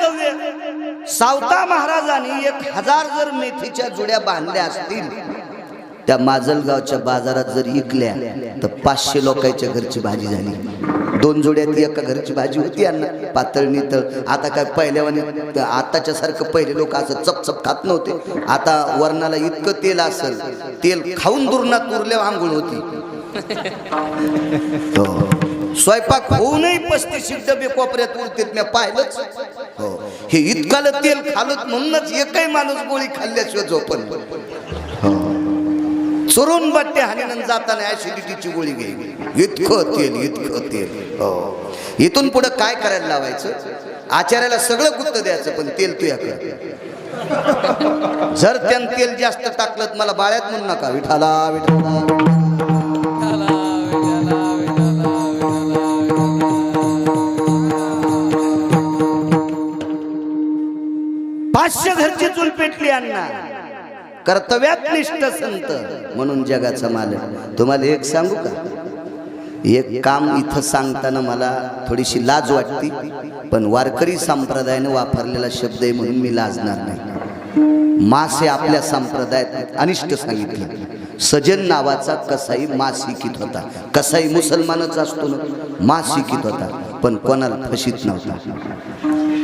कर्तव्य. सावता महाराजांनी 1000 जर मेथीच्या जुड्या बांधल्या असतील, त्या माजलगावच्या बाजारात जर विकल्या तर 500 लोकांच्या घरची भाजी झाली. 2 जोड्यात एका घरची भाजी होती यांना, पातळ नितळ. आता काय पहिल्यावानी आताच्या सारखं पहिले लोक असं चपचप खात नव्हते. आता वरणाला इतकं तेल असेल, तेल खाऊन दुर्नात उरल्यावर आंघोळ होती. स्वयंपाक होऊनही 35 डबे कोपऱ्यात उरतात, मी पाहिलंच. हो, हे इतकालं तेल खालत म्हणूनच एकही माणूस गोळी खाल्ल्याशिवाय झोपन. चुरून बट्टे हाणीनं जाताना ऍसिडिटीची गोळी घ्यायची. इतकं तेल. हो, इथून पुढे काय करायला लावायचं? आचार्याला सगळं गुत्त द्यायचं, पण तेल तुझ्याकडे. जर त्यानं तेल जास्त टाकलं तर मला बाळ्यात म्हणू नका. विठाला विठाला 500 घरची चूल पेटली अण्णा. कर्तव्यात निष्ठ संत म्हणून जगाचा मालक. तुम्हाला एक सांगू का? एक काम इथं सांगताना मला थोडीशी लाज वाटते, पण वारकरी संप्रदायाने वापरलेला शब्द आहे म्हणून मी लाजणार नाही. मास हे आपल्या संप्रदायात अनिष्ट सांगितलं. सजन नावाचा कसाई मास शिकित होता. कसाई मुसलमानच असतो ना, मास शिकित होता, पण कोणाला फशीत नव्हता,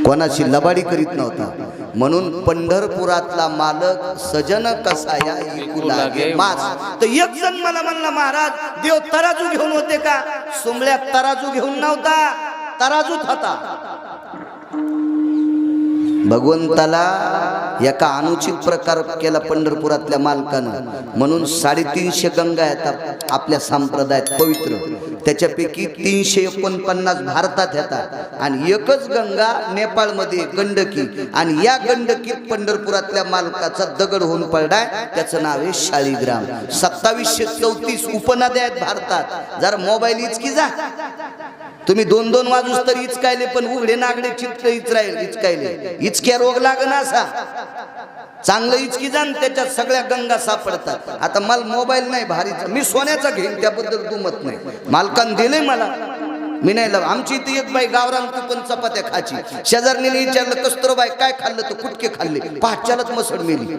कोणाची लबाडी करीत नव्हता. म्हणून पंढरपुरातला मालक सजन कसाया ऐकू लागे मास. तर एक जण मला म्हणला, महाराज देव तराजू घेऊन होते का? सुमल्यात तराजू घेऊन नव्हता, तराजूत होता. भगवंताला एका अनुचित प्रकार केला पंढरपुरातल्या मालकानं. म्हणून 350 गंगा येतात आपल्या संप्रदायात पवित्र. त्याच्यापैकी 349 भारतात येतात आणि एकच गंगा नेपाळमध्ये गंडकी. आणि या गंडकीत पंढरपुरातल्या मालकाचा दगड होऊन पडलाय, त्याचं नाव आहे शाळीग्राम. 2734 उपनद्या आहेत भारतात. जरा मोबाईल इचकी जा तुम्ही, 2-2 वाजूस तर इचकायले, पण उघडे नागडे चित्र इचकायले. इचक्या रोग लागना असा चांगलं इचकी जाण, त्याच्यात सगळ्या गंगा सापडतात. आता मला मोबाईल नाही भारीचा, मी सोन्याचा घेईन, त्याबद्दल दुमत नाही. मालकान दिले मला, मी नाही लाव. आमची इथे एक बाई गावरान पण चपात्या खाची. शेजारणीने विचारलं, कस्तुरबाई काय खाल्लं? तर कुटके खाल्ले. पाठच्यालाच मसड मेली.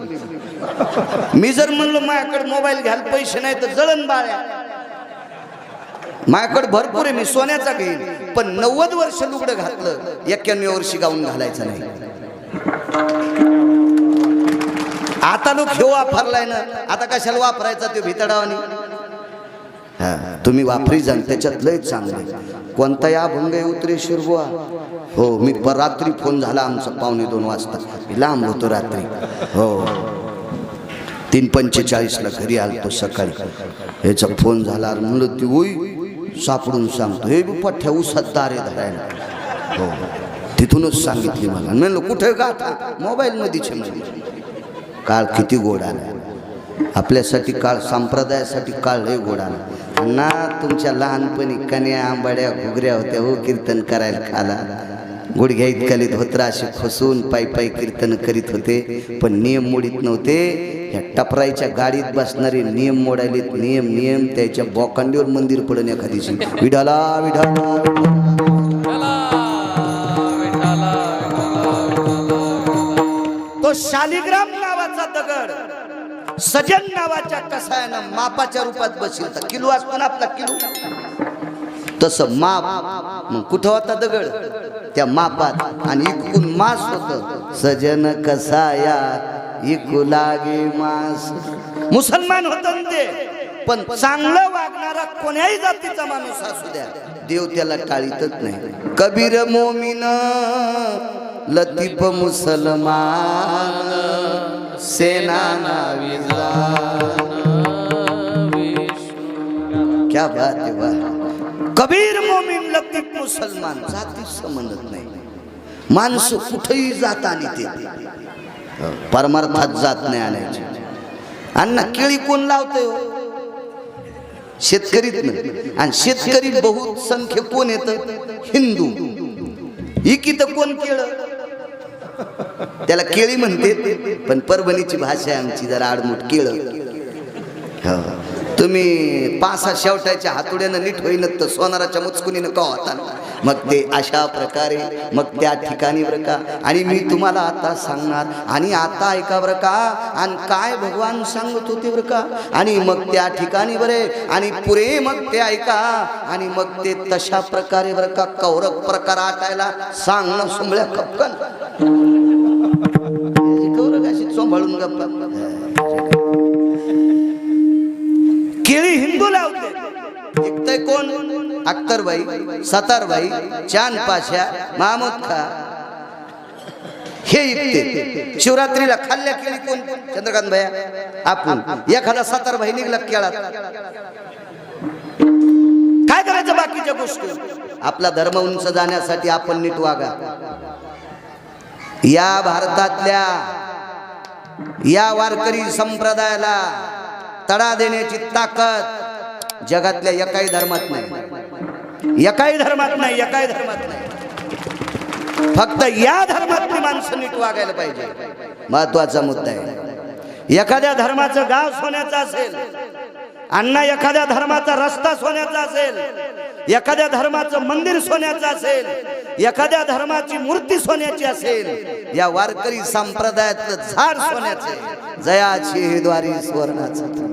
मी जर म्हणलो माझ्याकडे मोबाईल घ्यायला पैसे नाही तर जळण बाळ्या. माझ्याकडे भरपूर आहे, मी सोन्याचा घेईन, पण 90 वर्ष लुगडं घातलं, 91 वर्षी गाऊन घालायचं नाही. आता लोक हे वापरलाय ना, आता कशाला वापरायचा ते भितडावानी. तुम्ही वापरी जाण, त्याच्यात लय चांगले. कोणता या अभंग आहे उतरेश्वर बुवा? हो, मी रात्री फोन झाला आमचा 1:45 वाजता, लांब होतो रात्री. हो, 3:45ला घरी आलतो सकाळी. याचा फोन झाला, म्हणलं ती होई सापडून सांगतो. हे पठ्ठ्या उसात दारे धरायला. हो, तिथूनच सांगितली मला. म्हणलं कुठे गाथा? मोबाईल मध्येच. काळ किती गोड आला आपल्यासाठी. काळ संप्रदायासाठी काळ लय गोड आला ना. तुमच्या लहानपणी कन्या आंबाड्या घुगऱ्या होत्या हो, कीर्तन करायला खाला. गुडघ्या इतकाले धोत्रा असे फसून पायी कीर्तन करीत होते, पण नियम मोडीत नव्हते. ह्या टपराईच्या गाडीत बसणारे नियम मोडायलेत. नियम त्याच्या बोकांडीवर मंदिर पडन एखादीशी. विठाला विठाला तो शालिग्राम नावाचा दगड सजन नावाच्या कसायानं मापाच्या रूपात बसवला. किलो असतो ना आपला किलो, तसं माप. मग कुठं होता दगड? त्या मापात. आणि इकून मास होत. सजन कसाया इकू लागे मास. मुसलमान होत ते, पण चांगलं वागणारा कोण्याही जातीचा माणूस असू द्या, देव त्याला टाळीतच नाही. कबीर मोमीन लतीफ मुसलमान सेना नावी क्या बात आहे वाह. कबीर मोमीन लतीफ मुसलमान, जाती समजत नाही. माणसं कुठेही जात आणि ते परमार्थात जात नाही आणायची. अण्णा केळी कोण लावतोय? शेतकरीच नाही. आणि शेतकरी बहुत संख्य कोण येत? हिंदू. इकित कोण केळ? त्याला केळी म्हणते, पण परभणीची भाषा आहे आमची जरा आडमुठ. केळ तुम्ही पासा शेवटाच्या हातोड्यानं नीट होईन तर सोनाराच्या मुचकुनीनं का होता. मग ते अशा प्रकारे मग त्या ठिकाणी बरं का. आणि मी तुम्हाला आता सांगणार आणि आता ऐका बरं का. आणि काय भगवान सांगत होते बरं का. आणि मग त्या ठिकाणी बरे आणि पुरे मग ते ऐका. आणि मग ते तशा प्रकारे बरं का कौरव प्रकार आटायला सांगणं सुंबळ्या खपकन कौरव अशी चोंभाळून गप्पा. केळी हिंदू लावते ऐकतय कोण. अख्तरबाई, सतारबाई, चांद पाशा, महमूद खा हे ऐकते. शिवरात्रीला खाल्ल्या केळी कोण. चंद्रकांत भैया आपण. एखादा सतारबाई निघला केळात काय करायचं बाकीच्या गोष्टी. आपला धर्म उंच जाण्यासाठी आपण नीट वागा. या भारतातल्या या वारकरी संप्रदायाला तडा देण्याची ताकद जगातल्या एकाही धर्मात नाही. एकाही धर्मात नाही. एकाही धर्मात नाही. फक्त या धर्मातली माणसं नीट वागायला पाहिजे. महत्वाचा मुद्दा आहे. एखाद्या धर्माचं गाव सोन्याचं असेल, अण्णा एखाद्या धर्माचा रस्ता सोन्याचा असेल, एखाद्या धर्माचं मंदिर सोन्याचं असेल, एखाद्या धर्माची मूर्ती सोन्याची असेल, या वारकरी संप्रदायातलं झाड सोन्याचं. जयाची हे द्वारी सुवर्णाचं.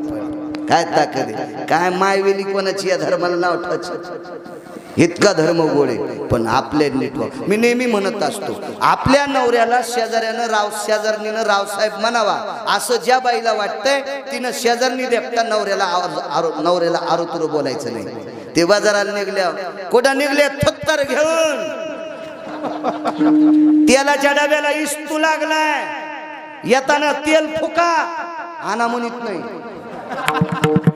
काय ताकद आहे. काय मायवेली कोणाची या धर्माला नाव ठेवायचं. इतका धर्म गोळे. पण आपले नीटवर्क मी नेहमी म्हणत असतो, आपल्या नवऱ्याला शेजाऱ्यानं शेजारणीनं रावसाहेब म्हणावा असं ज्या बाईला वाटतंय तिनं शेजारणी देखता नवऱ्याला आरोतुर बोलायचं नाही. ते बाजाराला निघल्या कुठं निघले थत्तर घेऊन तेलाच्या डब्याला इस्तू लागलाय. येताना तेल फुका आणा म्हणत नाही.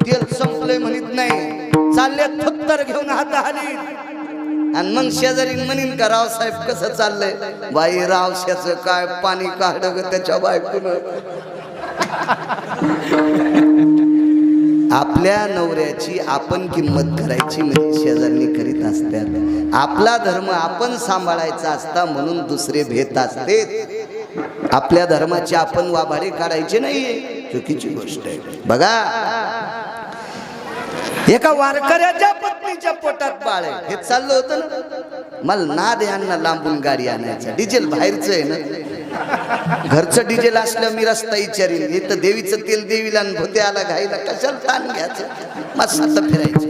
तेल संपलंय म्हणत नाही. चालले थत्तर घेऊन हाताहाली. आणि मग शेजारी म्हणीन का रावसाहेब कसं चाललंय. बाई रावशाचं काय पाणी काढ ग त्याच्या बायकोन. आपल्या नवऱ्याची आपण किंमत करायची म्हणजे शेजारणी करीत असतात. आपला धर्म आपण सांभाळायचा असता म्हणून दुसरे भेट असते. आपल्या धर्माची आपण वाभाडे काढायचे नाहीये. चुकीची गोष्ट आहे. बघा एका वारकऱ्याच्या पत्नीच्या पोटात बाळ आहे. हे चाललं होतं ना. मला नाद यांना लांबून गाडी आणायचं. डिझेल बाहेरचं आहे ना. घरचं डिझेल असलं मी रस्ता विचारीन. इथं देवीचं तेल देवीला भोते आला घाईला कशाला ताण घ्यायचं. मस्त फिरायचं.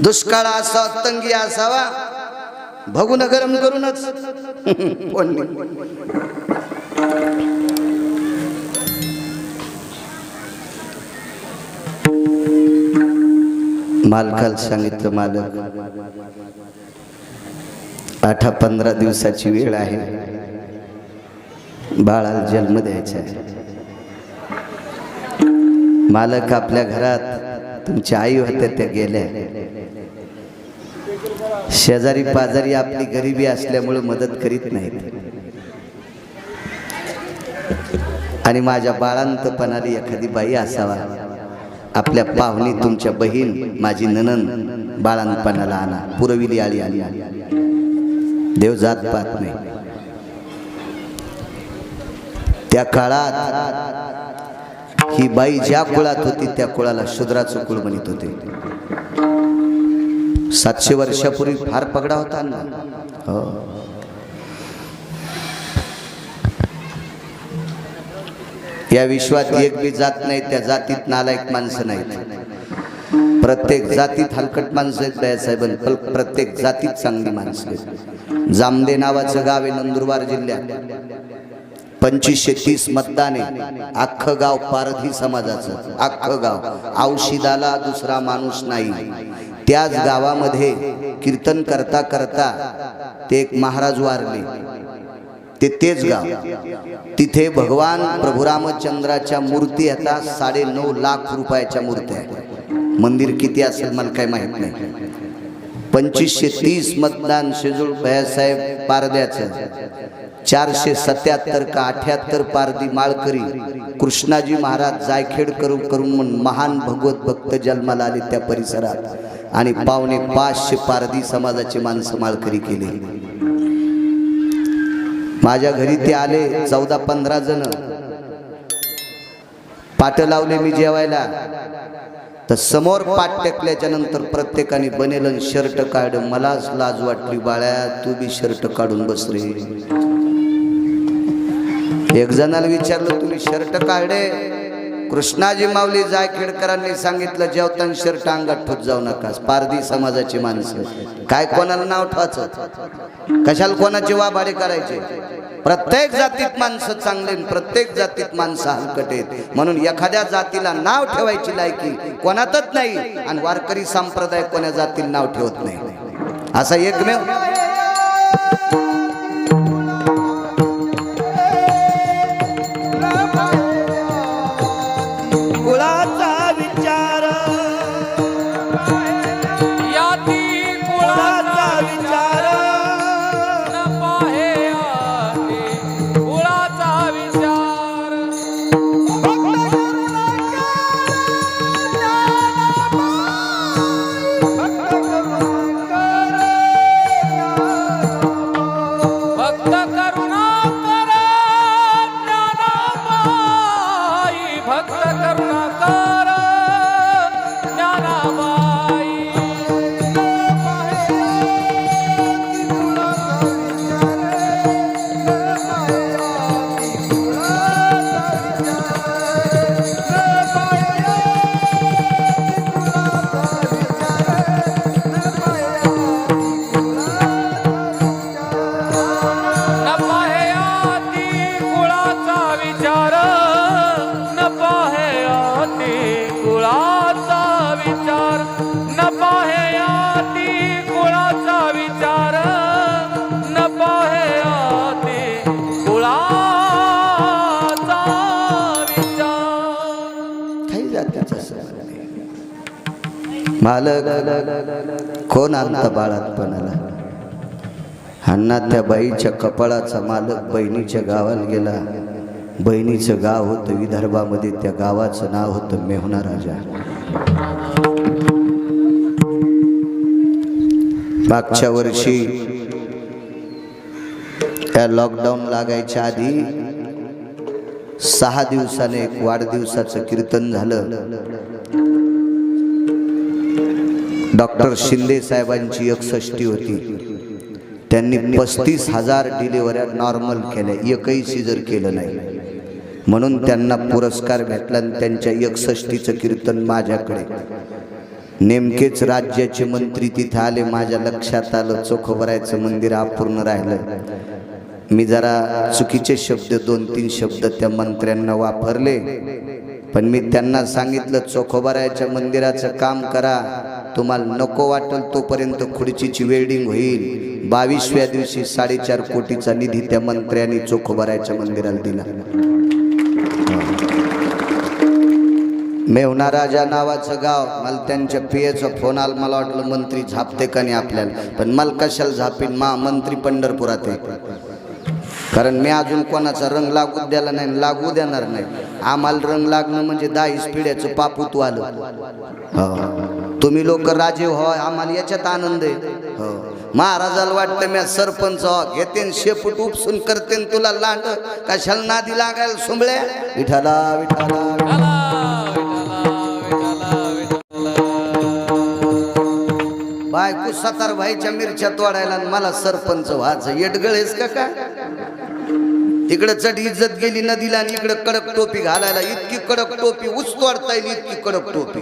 दुष्काळ असावा तंगी असावा भगून गरम करूनच मालकाला सांगितलं, मालक 8-15 दिवसाची वेळ आहे. बाळाला जन्म द्यायचा आहे. मालक आपल्या घरात तुमच्या आई होत्या त्या गेल्या. शेजारी पाजारी आपली गरिबी असल्यामुळे मदत करीत नाहीत. आणि माझ्या बाळांतपणाली एखादी बाई असावा. आपल्या पाहुणी तुमच्या बहीण माझी ननंद बाळांपणाला आणा. पुरविली आली आली. देव जात पाहत नाही. त्या काळात ही बाई ज्या कुळात होती त्या कुळाला शूद्राचं कुळ म्हणत होते. 700 वर्षापूर्वी फार पगडा होता ना. हो. या विश्वात एक बी जात नाही त्या जातीत नालायक माणसं नाहीत. प्रत्येक जातीत हलकट माणसं आहेत बाळासाहेब. प्रत्येक जातीत चांगली माणसं आहेत. जामदे नावाचं गाव आहे नंदुरबार जिल्ह्यात. 2530 मतदाने. अख्खं गाव पारधी समाजाचं. अख्खं गाव. औषधाला दुसरा माणूस नाही. त्याच गावामध्ये कीर्तन करता करता ते एक महाराज वारले. तेच गाव. तिथे भगवान प्रभू रामचंद्राच्या मूर्ती आता 9.5 लाख रुपयाच्या मूर्त्या आहेत. मंदिर किती असेल मला काही माहित नाही. 2530 मतदान शेजूळ भैयासाहेब पारद्याचं. 477 का 78 पारधी माळकरी. कृष्णाजी महाराज जायखेड करून महान भगवत भक्त जन्माला आले त्या परिसरात. आणि 550 पारधी समाजाची माणसं माळकरी केली. माझ्या घरी ते आले 14-15 जण, पाट लावले मी जेवायला, तर समोर पाट टेकल्याच्या नंतर प्रत्येकाने बनेलन शर्ट काढ. मलाच लाज वाटली, बाळ्या तू बी शर्ट काढून बस रे. एक जणाला विचारलं तुम्ही शर्ट काढे? कृष्णाजी माऊली जायखेडकरांनी सांगितलं जेवताना शर्ट अंगात ठोत जाऊ नका. पारधी समाजाची माणसं काय कोणाला नाव ठेवायचं, कशाला कोणाची वाभाडे करायचे. प्रत्येक जातीत माणसं चांगले, प्रत्येक जातीत माणसं हलकट आहेत. म्हणून एखाद्या जातीला नाव ठेवायची लायकी कोणातच नाही, आणि वारकरी संप्रदाय कोणा जातीला नाव ठेवत नाही. असा एकमेव मालक कोण आणता बाळातपणाला. अण्णा त्या बाईच्या कपाळाचा मालक बहिणीच्या गावाला गेला. बहिणीचं गाव होतं विदर्भामध्ये, त्या गावाचं नाव होतं मेहुणा राजा. मागच्या वर्षी त्या लॉकडाऊन लागायच्या आधी 6 दिवसाने एक वाढदिवसाचं कीर्तन झालं. डॉक्टर शिंदे साहेबांची 61 होती. त्यांनी 35,000 डिलिव्हऱ्या नॉर्मल केल्या, एकही सिजर केलं नाही. म्हणून त्यांना पुरस्कार भेटला. त्यांच्या 61चं कीर्तन माझ्याकडे, नेमकेच राज्याचे मंत्री तिथे आले. माझ्या लक्षात आलं चोखोबरायचं मंदिर अपूर्ण राहिलं. मी जरा चुकीचे शब्द 2-3 शब्द त्या मंत्र्यांना वापरले, पण मी त्यांना सांगितलं चोखोबरायच्या मंदिराचं काम करा, तुम्हाला नको वाटेल तोपर्यंत खुर्चीची वेल्डिंग होईल. 22व्या दिवशी 4.5 कोटीचा निधी त्या मंत्र्यांनी चोखोबरायच्या मंदिराला दिला. मेहुणा राजा नावाचं गाव. मला त्यांच्या पियेचा फोन आला. मला वाटलं मंत्री झापते का नाही आपल्याला, पण मला कशाला झापेन, मंत्री पंढरपुरात आहे. कारण मी अजून कोणाचा रंग लागू द्याला नाही, लागू देणार नाही. आम्हाला रंग लागणं म्हणजे 10 पिढ्याचं पापूत आलं. तुम्ही लोक राजे हो, आम्हाला याच्यात आनंद आहे. महाराजाला वाटतं मी सरपंच हो, घेते शेपूट उपसून करते तुला लांड, कशाला नादी लागायला सुंबळ्या. विठाला विठाला बायको 7 भाईच्या मिरच्या तोडायला मला सरपंच व्हायचं. येडगळेस का काय? तिकडे चढ इज्जत गेली नदीला, आणि इकडे कडक टोपी घालायला. इतकी कडक टोपी उच तोडता येईल, इतकी कडक टोपी.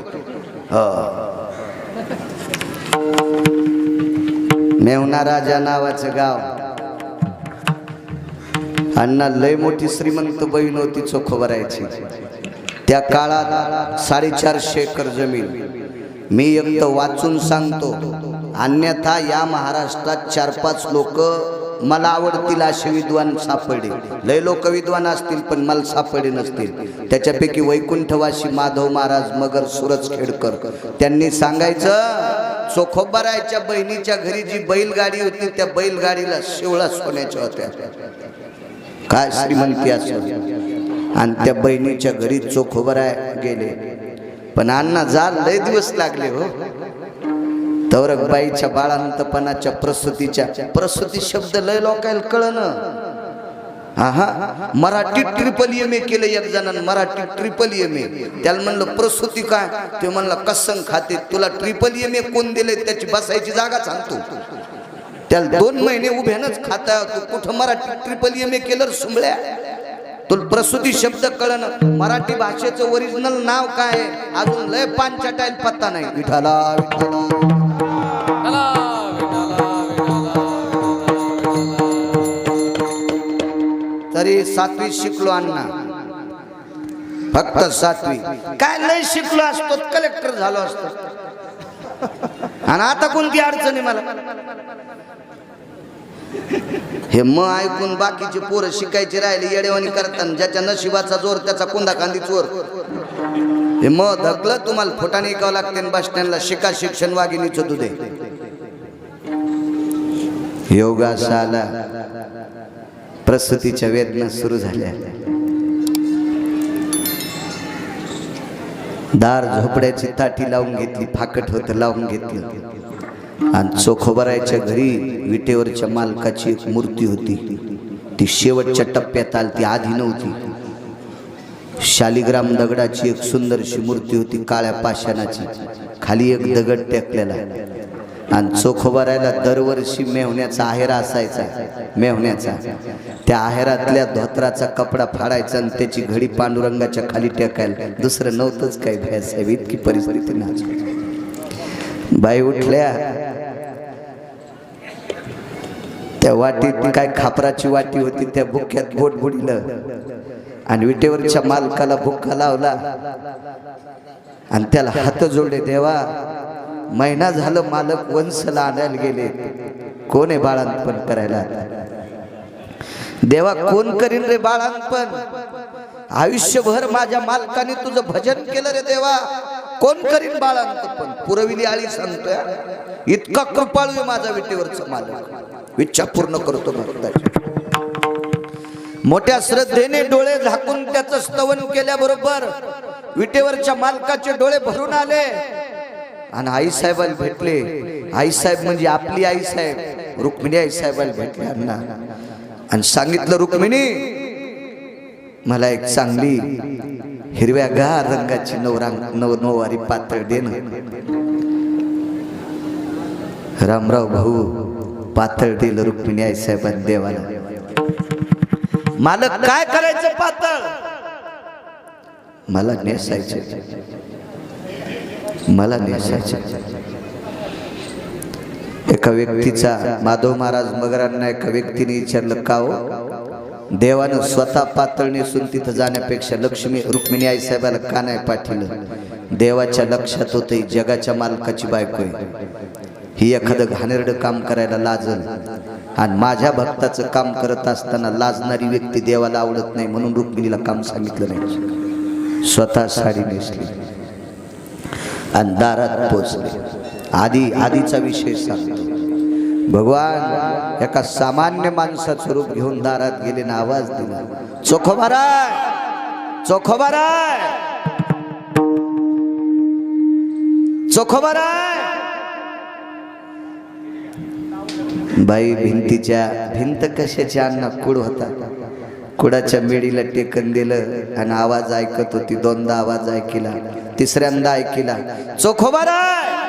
मेहुणा राजा नावाचं गाव. अण्णा लय मोठी श्रीमंत बहीण होती चोखोबरायची. त्या काळात 450 एकर जमीन. मी एक तर वाचून सांगतो, अन्यथा या महाराष्ट्रात 4-5 लोक मला आवडतील असे विद्वान सापडले. लय लोक विद्वान असतील, पण मला सापडे नसतील. त्याच्यापैकी वैकुंठवासी माधव महाराज मगर सुरजखेडकर, त्यांनी सांगायचं चोखोबरायच्या बहिणीच्या घरी जी बैलगाडी होती, त्या बैलगाडीला शिवळा सोन्याच्या होत्या. काय श्रीमंती असेल. आणि त्या बहिणीच्या घरी चोखोबराय गेले. पण अण्णा जा लय दिवस लागले हो. तवरक बाईच्या बाळांतपणाच्या प्रसूती शब्द लय लोकायला कळणं. हा मराठी ट्रिपल MA केलं एक जणांना, मराठी ट्रिपल MA. त्याला म्हणलं प्रसूती काय, ते म्हणलं कसं खाते, तुला ट्रिपल MA कोण दिले, त्याची बसायची जागा सांगतो. त्याला 2 महिने उभ्यानच खाता, तू कुठं मराठी ट्रिपल MA केलं सुंबळ्या, तुला प्रसूती शब्द कळणं. मराठी भाषेचं ओरिजिनल नाव काय अजून लय पांचाटाईल पत्ता नाही. विठाला तरी 7वी शिकलो अण्णा, फक्त 7वी. काय लय शिकलो असतो, कलेक्टर झालो असतो. आणि आता कोणती अडचण आहे मला. हे मग ऐकून बाकीचे पोरं शिकायचे राहिले येडेवानी करताना. ज्याच्या नशिबाचा जोर त्याचा कुंदा कांदी चोर. हे मग धकलं तुम्हाला फोटाने ऐकावं लागते बस स्टँडला. शिका शिक्षण वाघिणीचं दुधे. योगाशाला प्रसूतीच्या वेदना सुरू झाल्या. दार झोपड्याची ताटी लावून घेतली, फाकट होतं लावून घेतलं. आणि चोखोबरायच्या घरी विटेवरच्या मालकाची एक मूर्ती होती. ती शेवटच्या टप्प्यात आली, ती आधी नव्हती. शालिग्राम दगडाची एक सुंदरशी मूर्ती होती, काळ्या पाषाणाची. खाली एक दगड टेकलेला. आणि चोखोबरायला दरवर्षी मेहुण्याचा आहेरा असायचा, मेहुण्याचा. त्या आहेरातल्या धोत्राचा कपडा फाडायचा आणि त्याची घडी पांडुरंगाच्या खाली टेकायला. दुसरं नव्हतंच काही भ्यासाहेब, इतकी परिस्थिती नाजूक. बाई उठल्या, त्या वाटीत काय खापराची वाटी होती, त्या बुक्क्यात बोट बुडलं आणि विटेवरच्या मालकाला बुक्का लावला आणि त्याला हात जोडले. देवा, महिना झालं मालक वंशला आणायला गेले, कोण आहे बाळांपण करायला. देवा, कोण करीन रे बाळांपण. आयुष्यभर माझ्या मालकाने तुझं भजन केलं रे देवा, कोण करीन बाळांपण. पुरविली आळी सांगतोय, इतका कृपाळू आहे माझा विटेवरचा मालक. इच्छा पूर्ण करतो भक्ताची. मोठ्या श्रद्धेने डोळे झाकून त्याचं स्तवन केल्याबरोबर विटेवरच्या मालकाचे डोळे भरून आले आणि आईसाहेबाला भेटले. आईसाहेब म्हणजे आपली आईसाहेब रुक्मिणी आईसाहेबाला भेटले अण्णा. आणि सांगितलं, रुक्मिणी, मला एक चांगली हिरव्यागार रंगाची नववारी पातळ दे ना. रामराव भाऊ पातळ दिलं रुक्मिणी आईसाहेबांनी देवाला. मालक, काय करायचं पातळ. मला नेसायचे, मला नेसायचे. एका व्यक्तीचा, माधव महाराज मगरांना एका व्यक्तीने विचारलं, का हो, देवानं स्वतः पातळ नेसून तिथं जाण्यापेक्षा रुक्मिणी आईसाहेबाला का नाही पाठवलं. देवाच्या लक्षात होते जगाच्या मालकाची बायको आहे, ही एखादं घाणेरडं काम करायला लाजल. आणि माझ्या भक्ताचं काम करत असताना लाजणारी व्यक्ती देवाला आवडत नाही, म्हणून रुक्मिणीला काम सांगितलं नाही. स्वतः साडी नेसली आणि दारात पोचले. आधीचा विषय सांगतो. भगवान एका सामान्य माणसाचं रूप घेऊन दारात गेले ना आवाज दिला, चोखोबाराय, चोखोबाराय, चोखोबाराय. बाई भिंत कशाची अण्णा, कुड होता. कुडाच्या मेडीला टेकन दिलं आणि आवाज ऐकत होती. 2दा आवाज ऐकिला, 3ऱ्यांदा ऐकिला, चोखोबाराय.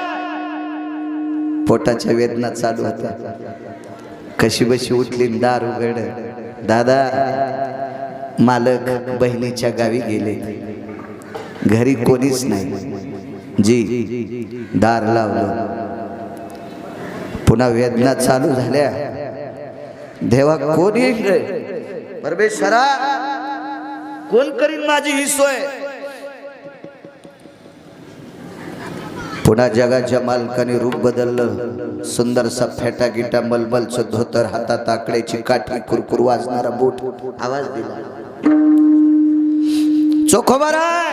पोटाच्या वेदना चालू होत्या. कशी बशी उठली, दार उघड. दादा, मालक बहिणीच्या गावी गेले, घरी कोणीच नाही. जी, दार लावलं. पुन्हा वेदना चालू झाल्या. देवा, कोण येईल रे, परमेश्वरा, कोण करीन माझी ही सोय. पुन्हा जगाच्या मालकाने रूप बदललं. सुंदरसा फेटा गिटा, मलमलचं धोतर, हातात आकड्याची काठी, कुरकुर वाजणारा बोट. आवाज दिला, चोखोबाराय.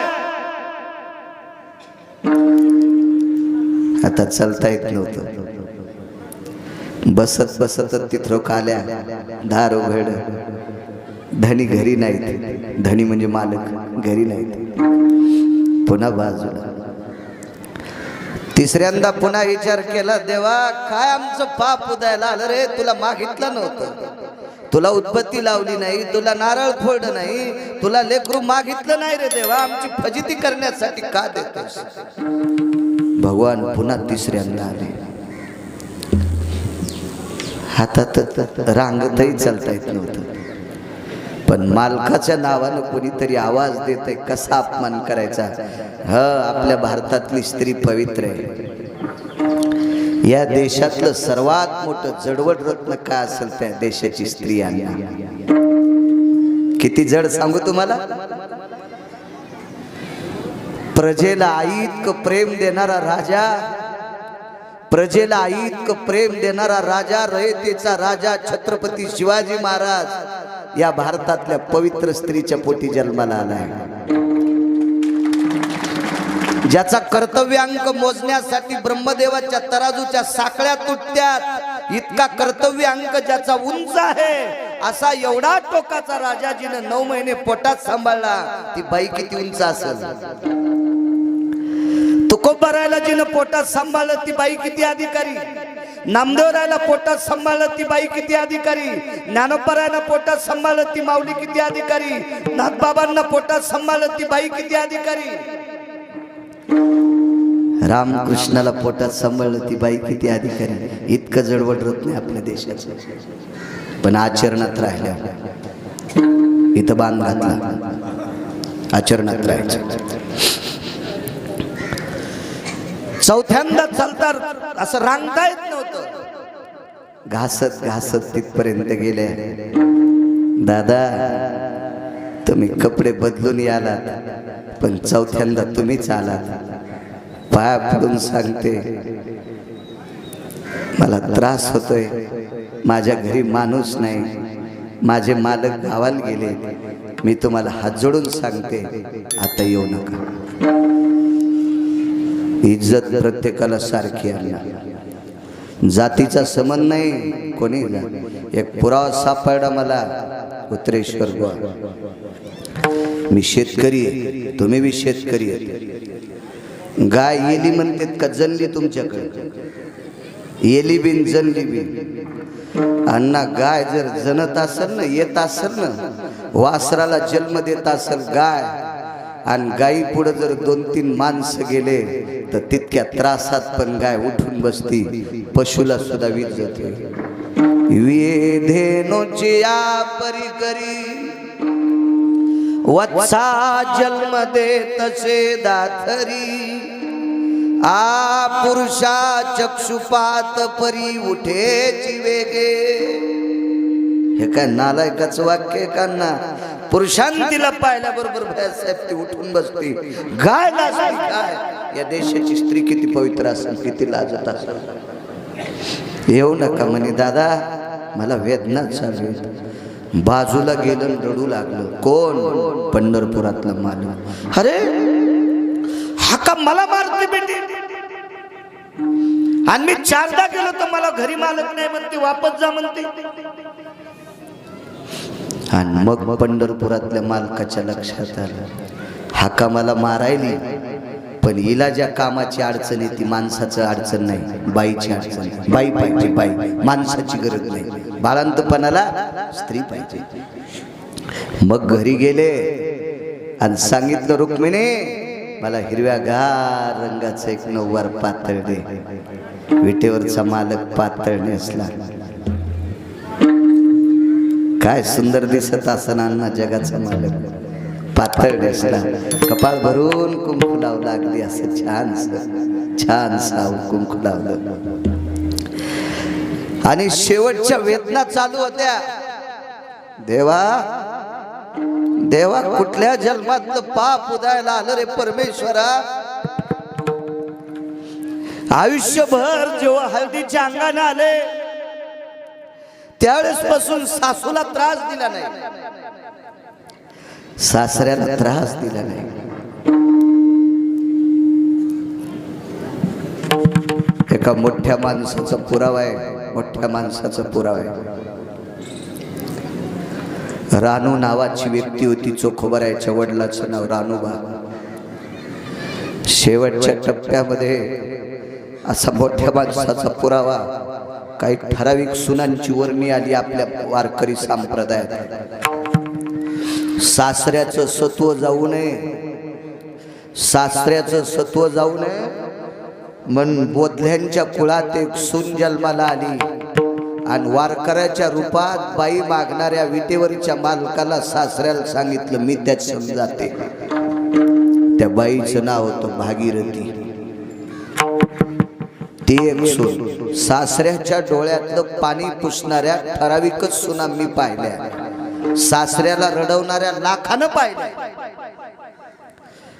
आता चालता येत नव्हतं. बसत बसत तिथं आल्या. दार उघड. धनी घरी नाहीत. धनी म्हणजे मालक घरी नाहीत. पुन्हा बाजूला. 3ऱ्यांदा पुन्हा विचार केला, देवा, काय आमचं पाप उदायला आलं रे, तुला मागितलं नव्हतं. तुला उदबत्ती लावली नाही, तुला नारळ फोडलं नाही, तुला लेकरू मागितलं नाही रे देवा, आमची फजिती करण्यासाठी का देतोस? भगवान पुन्हा तिसऱ्यांदा आले. हातात रांगतही चालता येत नव्हतं, पण मालकाच्या नावानं कोणीतरी आवाज देतंय, कसा अपमान करायचा. आपल्या भारतातली स्त्री पवित्र आहे. या देशातलं सर्वात मोठं जडवड रत्न काय असेल त्या देशाची स्त्री आहे. किती जड सांगू तुम्हाला. प्रजेला आई इतकं प्रेम देणारा राजा, प्रजेला आई इतकं प्रेम देणारा राजा, रयतेचा राजा छत्रपती शिवाजी महाराज या भारतातल्या पवित्र स्त्रीच्या पोटी जन्माला आलाय. ज्याचा कर्तव्यांक मोजण्यासाठी ब्रह्मदेवाच्या तराजूच्या साखळ्या तुटत्यात, इतका कर्तव्यांक ज्याचा उंच आहे, असा एवढा टोकाचा राजा जिने 9 महिने पोटात सांभाळला, ती बाई किती उंच असेल. तुकोबारायला जिने पोटात सांभाळलं, ती बाई किती अधिकारी. नामदेवरायला पोटात सांभाळलं, ती बाई किती अधिकारी. ज्ञानोबारायला पोटात सांभाळलं, ती माऊली किती अधिकारी. नाथबाबांना पोटात सांभाळलं, ती बाई किती अधिकारी. रामकृष्णाला पोटात सांभाळलं, ती बाई किती अधिकारी. इतकं जडवड रत्न आपल्या देशाचं, पण आचरणात राहिल्या. इथं बांध घातला, आचरणात राहायचं. चौथ्यांदा चालतात असं रांगता येत नव्हतं. घासत घासत तिथपर्यंत गेले. दादा तुम्ही कपडे बदलून यालात, पण चौथ्यांदा तुम्हीच आलात. पाया पडून सांगते, मला त्रास होतोय, माझ्या घरी माणूस नाही, माझे मालक गावाला गेले, मी तुम्हाला हात जोडून सांगते, आता येऊ नका. इज्जत प्रत्येकाला सारखी आहे, जातीचा संबंध नाही. कोणी एक पुरावा सापडला मला उत्तरेश्वर गोवा. मी शेतकरी आहे, तुम्ही बी शेतकरी आहे. गाय येली म्हणतात का जनली तुमच्याकडे? येली बिन जनली बिन. अण्णा गाय जर जनत असेल ना, येत असेल ना, वासराला जन्म देत असेल गाय, आणि गायी पुढे जर 2-3 माणसं गेले तर तितक्या त्रासात पण गाय उठून बसती, पशुला सुद्धा वीज जाते. वेधेनोची या परी करी, वत्सा जन्म दे तसे दाथरी. पुरुषा चक्षुपात परी उठेची वेगे. हे काय नालायकाचं वाक्य का ना? पुरुषांतीला पाहिल्याबरोबर भयासाहेब ती उठून बसते. गाय लाजली काय? या देशाची स्त्री किती पवित्र असेल, किती लाजत असेल. येऊ नका म्हणे दादा, मला वेदना चालू आहेत. बाजूला गेलं, रडू लागलं. कोण? पंढरपुरातला मालक. अरे हा का मला मारते बेटी, आणि मी 4दा गेलो तर मला घरी मालक नाही म्हणते, वापस जा म्हणते. आणि मग पंढरपुरातल्या मालकाच्या लक्षात आलं, हा का मला मारायली, पण हिला ज्या कामाची अडचण आहे ती माणसाचं अडचण नाही, बाईची अडचण. बाई पाहिजे, बाई, माणसाची गरज नाही. बाळंतपणाला स्त्री पाहिजे. मग घरी गेले आणि सांगितलं, रुक्मिणी मला हिरव्यागार रंगाचं एक नऊवार पातळ दे. विटेवरचा मालक पातळ नेसला. काय सुंदर दिसत असताना जगाचा मालक पातळ नेसला, कपाळ भरून कुंकू लावू लागली. असं छान साव कुंकू लावलं. आणि शेवटच्या वेदना चालू होत्या. देवा देवा, कुठल्या जन्मातलं पाप उदायला आलं रे परमेश्वरा. आयुष्यभर जेव्हा हळदीच्या अंगाने आले त्यावेळेस पासून सासूला त्रास दिला नाही, सासऱ्याला त्रास दिला नाही. एका मोठ्या माणसाचा पुरावा आहे, मोठ्या माणसाचा पुरावा आहे. रानू नावाची व्यक्ती होती. चोखोबारायच्या वडिलाचं नाव रानूबा. शेवटच्या टप्प्यामध्ये असा मोठ्या माणसाचा पुरावा. काही ठराविक सुनांची वर्णी आली आपल्या वारकरी संप्रदायात. सासऱ्याचं सत्व जाऊ नये, सासऱ्याचं सत्व जाऊ नये म्हणून बोधल्यांच्या कुळात एक सून जन्माला आली आणि वारकऱ्याच्या रूपात बाई मागणाऱ्या विटेवरच्या मालकाला सासऱ्याला सांगितलं मी त्यात समजाते. त्या बाईचं नाव होतं भागीरथी. ती एक सून. सासऱ्याच्या डोळ्यातलं पाणी पुसणाऱ्या ठराविकच सुना मी पाहिल्या, सासऱ्याला रडवणाऱ्या लाखानं पाहिल्या,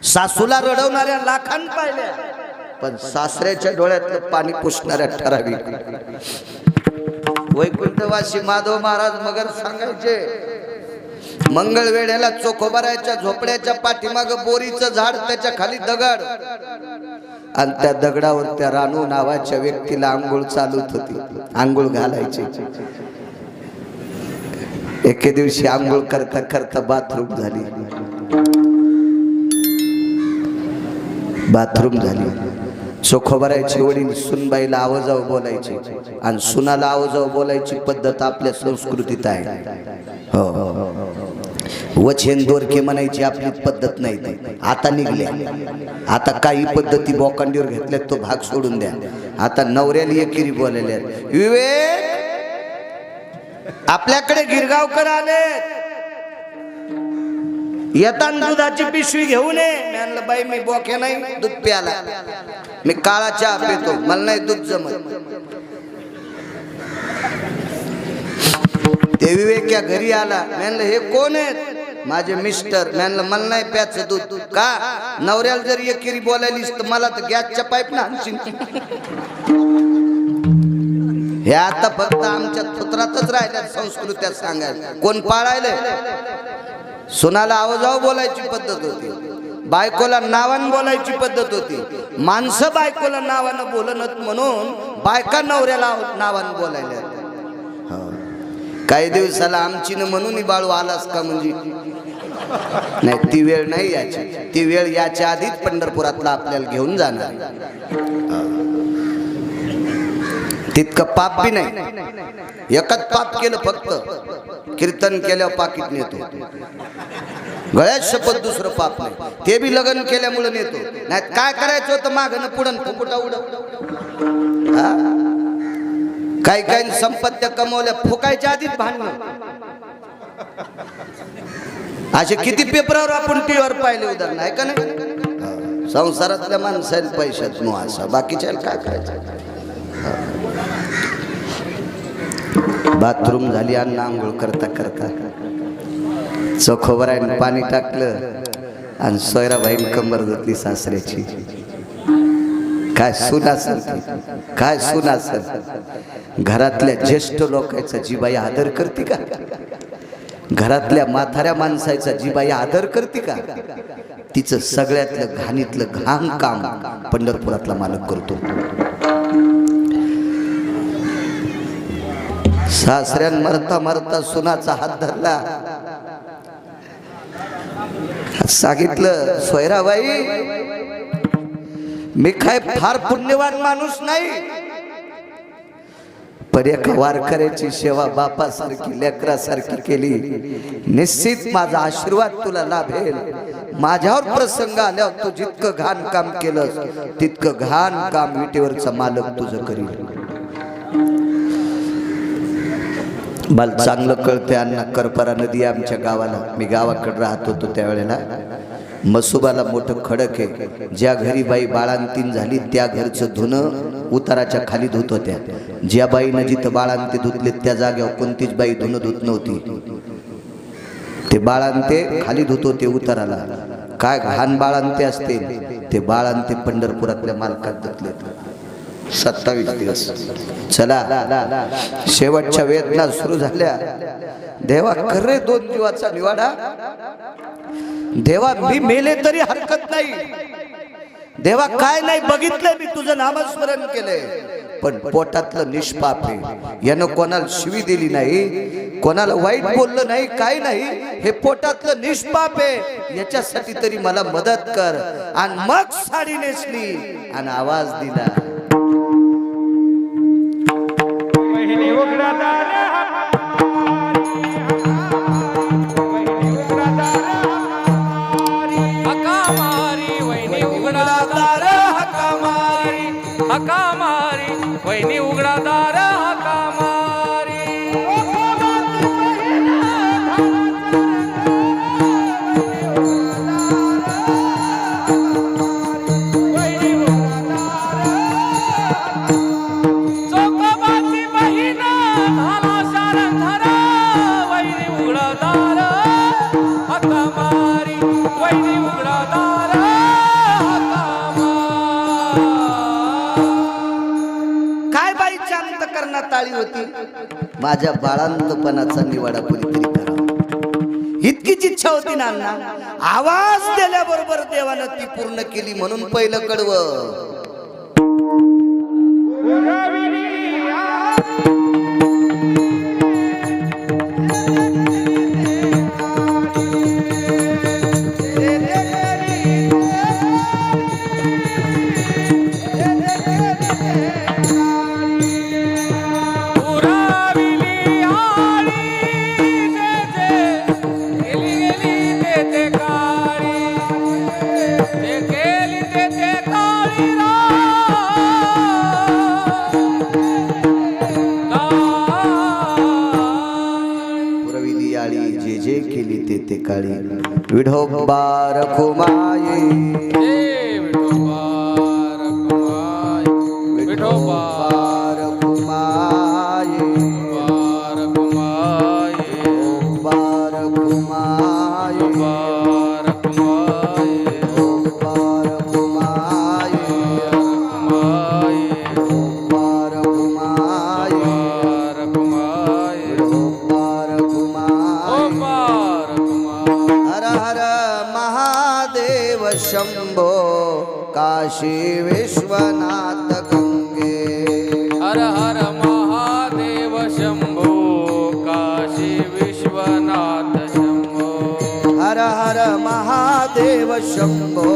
सासूला रडवणाऱ्या लाखानं पाहिल्या, पण सासऱ्याच्या डोळ्यातलं पाणी पुसणाऱ्या ठराविक. वैकुंठवासी माधव महाराज मगर सांगायचे, मंगळवेढ्याला चोखोबाराच्या झोपड्याच्या पाठीमाग बोरीचं झाड, त्याच्या खाली दगड, आणि त्या दगडावर त्या रानू नावाच्या व्यक्तीला आंघोळ चालूत होती, आंघोळ घालायची. एके दिवशी आंघोळ करता करता बाथरूम झाली, बाथरूम झाली. चोखोबारायचे वडील सुनबाईला आवाजाव बोलायचे, आणि सुनाला आवाजाव बोलायची पद्धत आपल्या संस्कृतीत आहे. हो, वचन दोरके म्हणायची आपली पद्धत नाही ती आता निघल्या. आता काही पद्धती बोकांडीवर घेतल्यात, तो भाग सोडून द्या. आता नवऱ्याला एकेरी बोलायला. विवेक, आपल्याकडे गिरगावकर आले, येताना दुधाची पिशवी घेऊन ये. म्हणलं बाई मी बोक्या नाही, दूध प्याला, मी काळा चहा पितो, मला नाही दूध जमत. ते विवेक या घरी आला. म्हणलं हे कोण आहेत? माझे मिस्टर. म्हणलं मला नाही प्याचं दूध. का? नवऱ्याला जर एकेरी बोलायलीस तर मला तर गॅसच्या पाईप ना आणशील. हे आता फक्त आमच्या पुत्रातच राहिल्या संस्कृत्या सांगायला. कोण पाळायलंय? सुनाला आवाजाव बोलायची पद्धत होती, बायकोला नावानं बोलायची पद्धत होती. माणसं बायकोला नावानं बोलणत म्हणून बायका नवऱ्याला नावानं बोलायला. काही दिवसाला आमची न म्हणून बाळू आलास का म्हणजे नाही, ती वेळ नाही याची. ती वेळ याच्या आधीच पंढरपुरातला आपल्याला घेऊन जाणार. तितकं पाप बी नाही. एकच पाप केलं फक्त, कीर्तन केल्यावर पाकिट नेतो, गळ्यात शपथ, दुसरं पाप नाही. ते बी लग्न केल्यामुळे नेतो. नाही काय करायचं होतं मागणं पुढं फुकुटा उडव. काही काही संपत्त्या कमवल्या फुकायच्या आधीच भांडणं. असे किती पेपरावर आपण टीव्हीवर पाहिले उदाहरण आहे का नाही? संसारातल्या माणसाला पैशाच नो असा, बाकीच्या काय करायचं. बाथरूम झाली आणि आंघोळ करता करता चोखोबारायनं पाणी टाकलं आणि सोयराबाईनं कंबर धुतली सासऱ्याची. काय सून असेल, काय सून असेल. घरातल्या ज्येष्ठ लोकांचा जीबाई आदर करते का? घरातल्या म्हाताऱ्या माणसाचा जीबाई आदर करते का? तिचं सगळ्यातलं घाणीतलं घाण काम पंढरपुरातला मालक करतो. सासऱ्यान मरता मरता सुनाचा हात धरला, सांगितलं सोयराबाई मी काय फार पुण्यवान माणूस नाही, पण एका वारकऱ्याची सेवा बापासारखी लेकरासारखी केली, निश्चित माझा आशीर्वाद तुला लाभेल. माझ्यावर प्रसंग आल्यावर तू जितकं घाण काम केलंस तितकं घाण काम विटेवरचा मालक तुझं करील. मला चांगलं कळते अण्णा, करपरा नदी आमच्या गावाला, मी गावाकडे राहत होतो त्यावेळेला मसुबाला मोठं खडक आहे. ज्या घरी बाई बाळांतीन झाली त्या घरचं धुणं उताराच्या खाली धुत होत्या. ज्या बाईनं जिथं बाळांते धुतले त्या जागेवर कोणतीच बाई धुणं धुत नव्हती. ते बाळांते खाली धुत होते उताराला. काय घाण बाळांते असते ते बाळांते पंढरपुरातल्या मालकात धुतले. 27 दिवस. चला शेवटच्या वेदना सुरू झाल्या. देवा कर रे 2 जीवाचा निवाडा. देवा मी मेले तरी हरकत नाही. देवा काय नाही बघितलंय मी, तुझं नामस्मरण केलंय, पण पोटातलं निष्पाप आहे. यानं कोणाला शिवी दिली नाही, कोणाला वाईट बोललं नाही, काय नाही. हे पोटातलं निष्पाप आहे, याच्यासाठी तरी मला मदत कर. आणि मग साडी नेसली आणि आवाज दिला. उघडदार हाका मारी चोकोबाची बहीण झाला शारंधर वैरी उघडदार हाका मारी वैरी उघडदार हाका मारी. काय बाई शांत करण्यात आली होती, माझ्या बाळांतपणाचा निवाडा कोणीतरी करा, इतकीच इच्छा होती नाना. आवाज दिल्याबरोबर देवानं ती पूर्ण केली, म्हणून पहिलं कडवं पुरविली आळी जे जे केली ते ते काळी. विठोबा रखुमाई विठोबा रखुमाई शंभो काशी विश्वनाथ गंगे. हर हर महादेव शंभो काशी विश्वनाथ शंभो. हर हर महादेव शंभो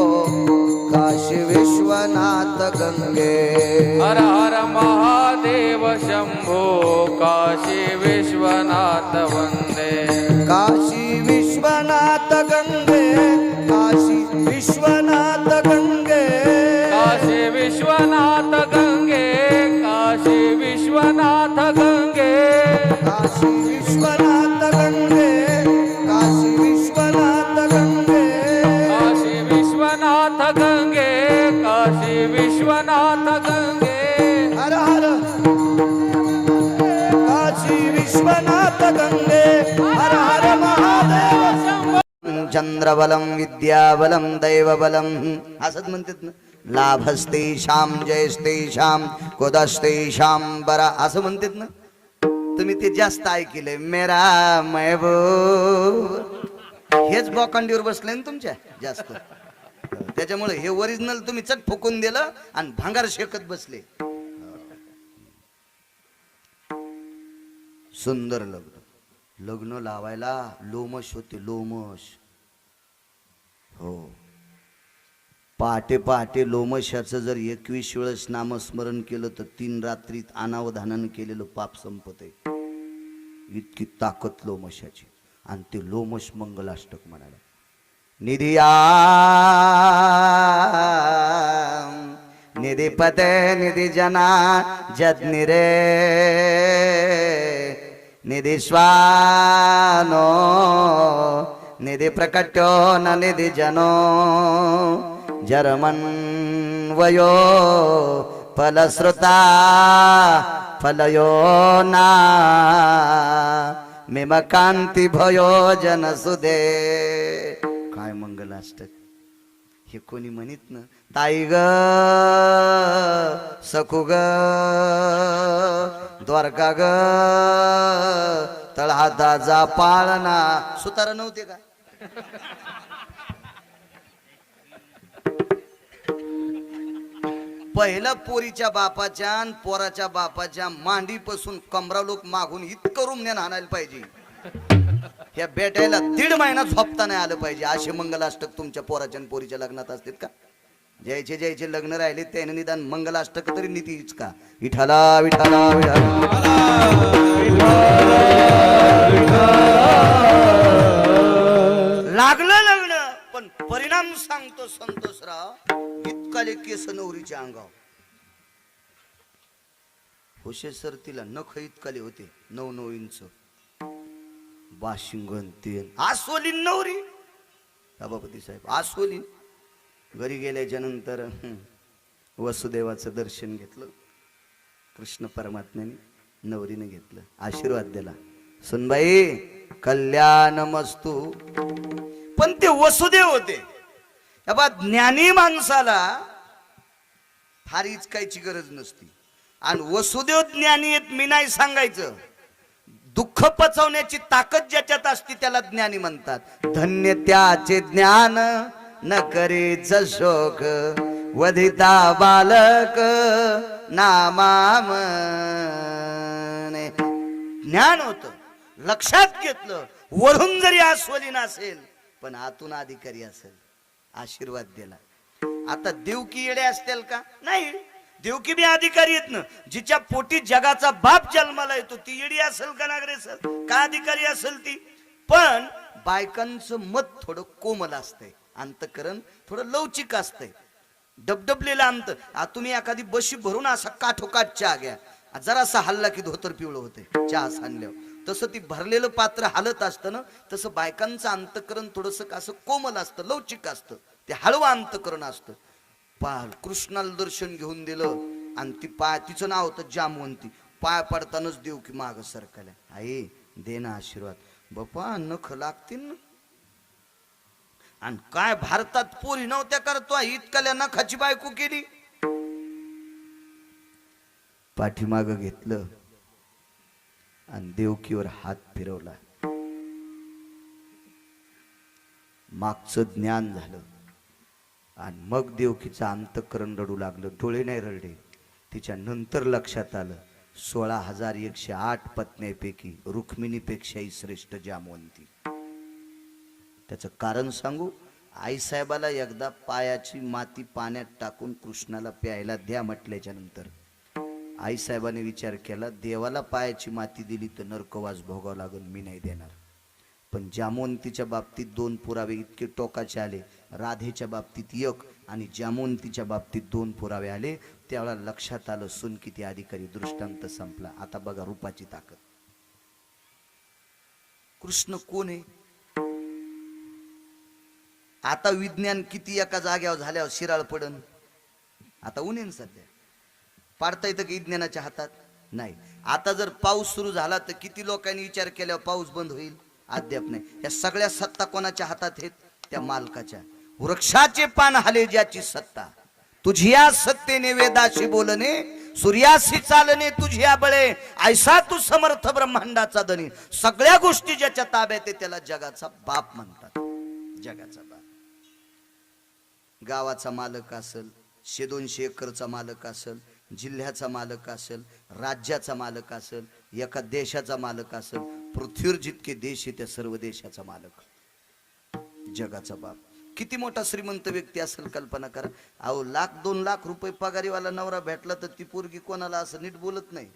काशी विश्वनाथ गंगे. हर हर महादेव शंभो काशी विश्वनाथ वंदे. काशी विश्वनाथ गंगे काशी विश्वनाथ गंगे. काशी विश्वनाथ गंगे काशी विश्वनाथ गंगे. काशी विश्वनाथ गंगे काशी विश्वनाथ गंगे. काशी विश्वनाथ गंगे काशी विश्वनाथ गंगे. हर हर काशी विश्वनाथ गंगे. हर हर महादेव चंद्रबलम विद्याबलम दैवबलम असंच म्हणतात ना. लाभस्ते शाम जयस्ते शाम कोदस्ते शाम बरा असं म्हणतात ना. तुम्ही ते जास्त ऐकले. मेरा महबूब हेच बोकांडीवर बसले ना तुमच्या जास्त, त्याच्यामुळे हे ओरिजिनल तुम्ही चट फुकून दिलं आणि भांगार शेकत बसले. सुंदर लग्न लावायला लोमश होते, लोमश. हो, पहाटे पहाटे लोमशाचं जर 21 वेळेस नामस्मरण केलं तर 3 रात्रीत अनावधानानं केलेलं पाप संपते. इतकी ताकद लोमशाची. आणि ते लोमश मंगलाष्टक म्हणाला. निधिया निधिपते निधी जना जज्ञिरे निधी स्वानो निधी प्रकट्यो न निधी जनो जर्मन वयो फलश्रुता फलयो ना मिमकांती भयो जनसुदे. काय मंगलाष्टक हे कोणी म्हणत ना. ताई ग सखू ग द्वारका ग तळहाताचा पाळणा सुतार नव्हते का. पहिलं पोरीच्या बापाच्या आणि पोराच्या बापाच्या मांडीपासून कमरा लोक मागून इतकं रुमण्यानं आणायला पाहिजे. ह्या बेटायला 1.5 महिना झोपता नाही आलं पाहिजे. असे मंगलाष्टक तुमच्या पोराच्या आणि पोरीच्या लग्नात असतात का. ज्याचे ज्याचे लग्न राहिले त्याने निदान मंगलाष्टक तरी नीतीच का. विठाला विठाला लागलं लग्न पण परिणाम सांगतो संतोषराव. इतकाले केस नवरीच्या अंगावर. होशे सर तिला नख इतकाले होते 9-9 इंच बाशिंगन तेल आसोलीन नवरी सभापती साहेब आसोलीन. घरी गेल्याच्या नंतर वसुदेवाचं दर्शन घेतलं. कृष्ण परमात्म्याने नवरीने घेतलं, आशीर्वाद दिला, सुनबाई कल्याण मस्तू. पण ते वसुदेव होते. बा ज्ञानी माणसाला फार इचकायची गरज नसती. आणि वसुदेव ज्ञानी आहेत मी नाही सांगायचं. दुःख पचवण्याची ताकद ज्याच्यात असते त्याला ज्ञानी म्हणतात. धन्य त्याचे ज्ञान न करेच शोक वधिता बालक नामामने. ज्ञान होत, लक्षात घेतलं. वरून जरी आस्वलीन असेल पण आतून अधिकारी असेल, आशीर्वाद दिला. आता देवकी येडे असतील का? नाही, देवकी बी अधिकारी आहेत ना. जिच्या पोटी जगाचा बाप जन्माला येतो ती येडी असेल का नागरे असेल का अधिकारी असेल ती. पण बायकांचं मत थोडं कोमल असतंय, अंतकरण थोडं लवचिक असतंय, डबडबलेलं अंत. तुम्ही एखादी बशी भरून असा काठोकाठ चहा घ्या, जरासा हल्ला की धोतर पिवळं होते चहा सांडल्यावर. तसं ती भरलेलं पात्र हालत असतं ना, तसं बायकांचं अंतकरण थोडस असं कोमल असतं, लवचिक असतं, ते हळवं अंतकरण असतं. कृष्णाला दर्शन घेऊन दिलं आणि ती तिचं नाव होतं जामवंती. पाय पडतानाच देव की माग सरकल्या, आई दे ना आशीर्वाद. बापा नख लागतील ना. आणि काय भारतात पोरी नव्हत्या करतो, इतकल्या नखाची बायको केली. पाठीमाग घेतलं आणि देवकीवर हात फिरवला. मागचं ज्ञान झालं आणि मग देवकीचं अंतःकरण रडू लागलं. डोळे नाही रडले. तिच्या नंतर लक्षात आलं 16,108 पत्न्यांपैकी रुक्मिणीपेक्षाही श्रेष्ठ जामवंती. त्याचं कारण सांगू. आईसाहेबाला एकदा पायाची माती पाण्यात टाकून कृष्णाला प्यायला द्या म्हटल्याच्या नंतर आईसाहेबाने विचार केला, देवाला पायाची माती दिली तर नरकवास भोगावं लागेल, मी नाही देणार. पण जामवंतीच्या बाबतीत 2 पुरावे इतके टोकाचे आले. राधेच्या बाबतीत 1 आणि जामवंतीच्या बाबतीत 2 पुरावे आले. त्यावेळेला लक्षात आलं सून किती अधिकारी. दृष्टांत संपला. आता बघा रूपाची ताकद. कृष्ण कोण आहे? आता विज्ञान किती एका जाग्यावर झाल्यावर शिराळ पडन. आता उन्हेन सध्या पाडता येतं की विज्ञानाच्या हातात नाही. आता जर पाऊस सुरू झाला तर किती लोकांनी विचार केल्यावर पाऊस बंद होईल? अद्याप नाही. या सगळ्या सत्ता कोणाच्या हातात आहेत? त्या मालकाच्या. वृक्षाचे पान हाले ज्याची सत्ता, तुझिया सत्तेने वेदाशी बोलणे, सूर्याशी चालणे तुझिया बळे, ऐसा तू समर्थ ब्रह्मांडाचा धनी. सगळ्या गोष्टी ज्याच्या ताब्यात आहे त्याला जगाचा बाप म्हणतात. जगाचा बाप. गावाचा मालक असेल, 100-200 एकरचा मालक असेल, जिल्ह्याचा मालक असेल, राज्याचा मालक असेल, एका देशाचा मालक असेल, पृथ्वीवर जितके देश आहे त्या सर्व देशाचा मालक जगाचा बाप. किती मोठा श्रीमंत व्यक्ती असेल कल्पना करा. अहो 1,00,000-2 लाख रुपये पगारीवाला नवरा भेटला तर ती पोरगी कोणाला असं नीट बोलत नाही.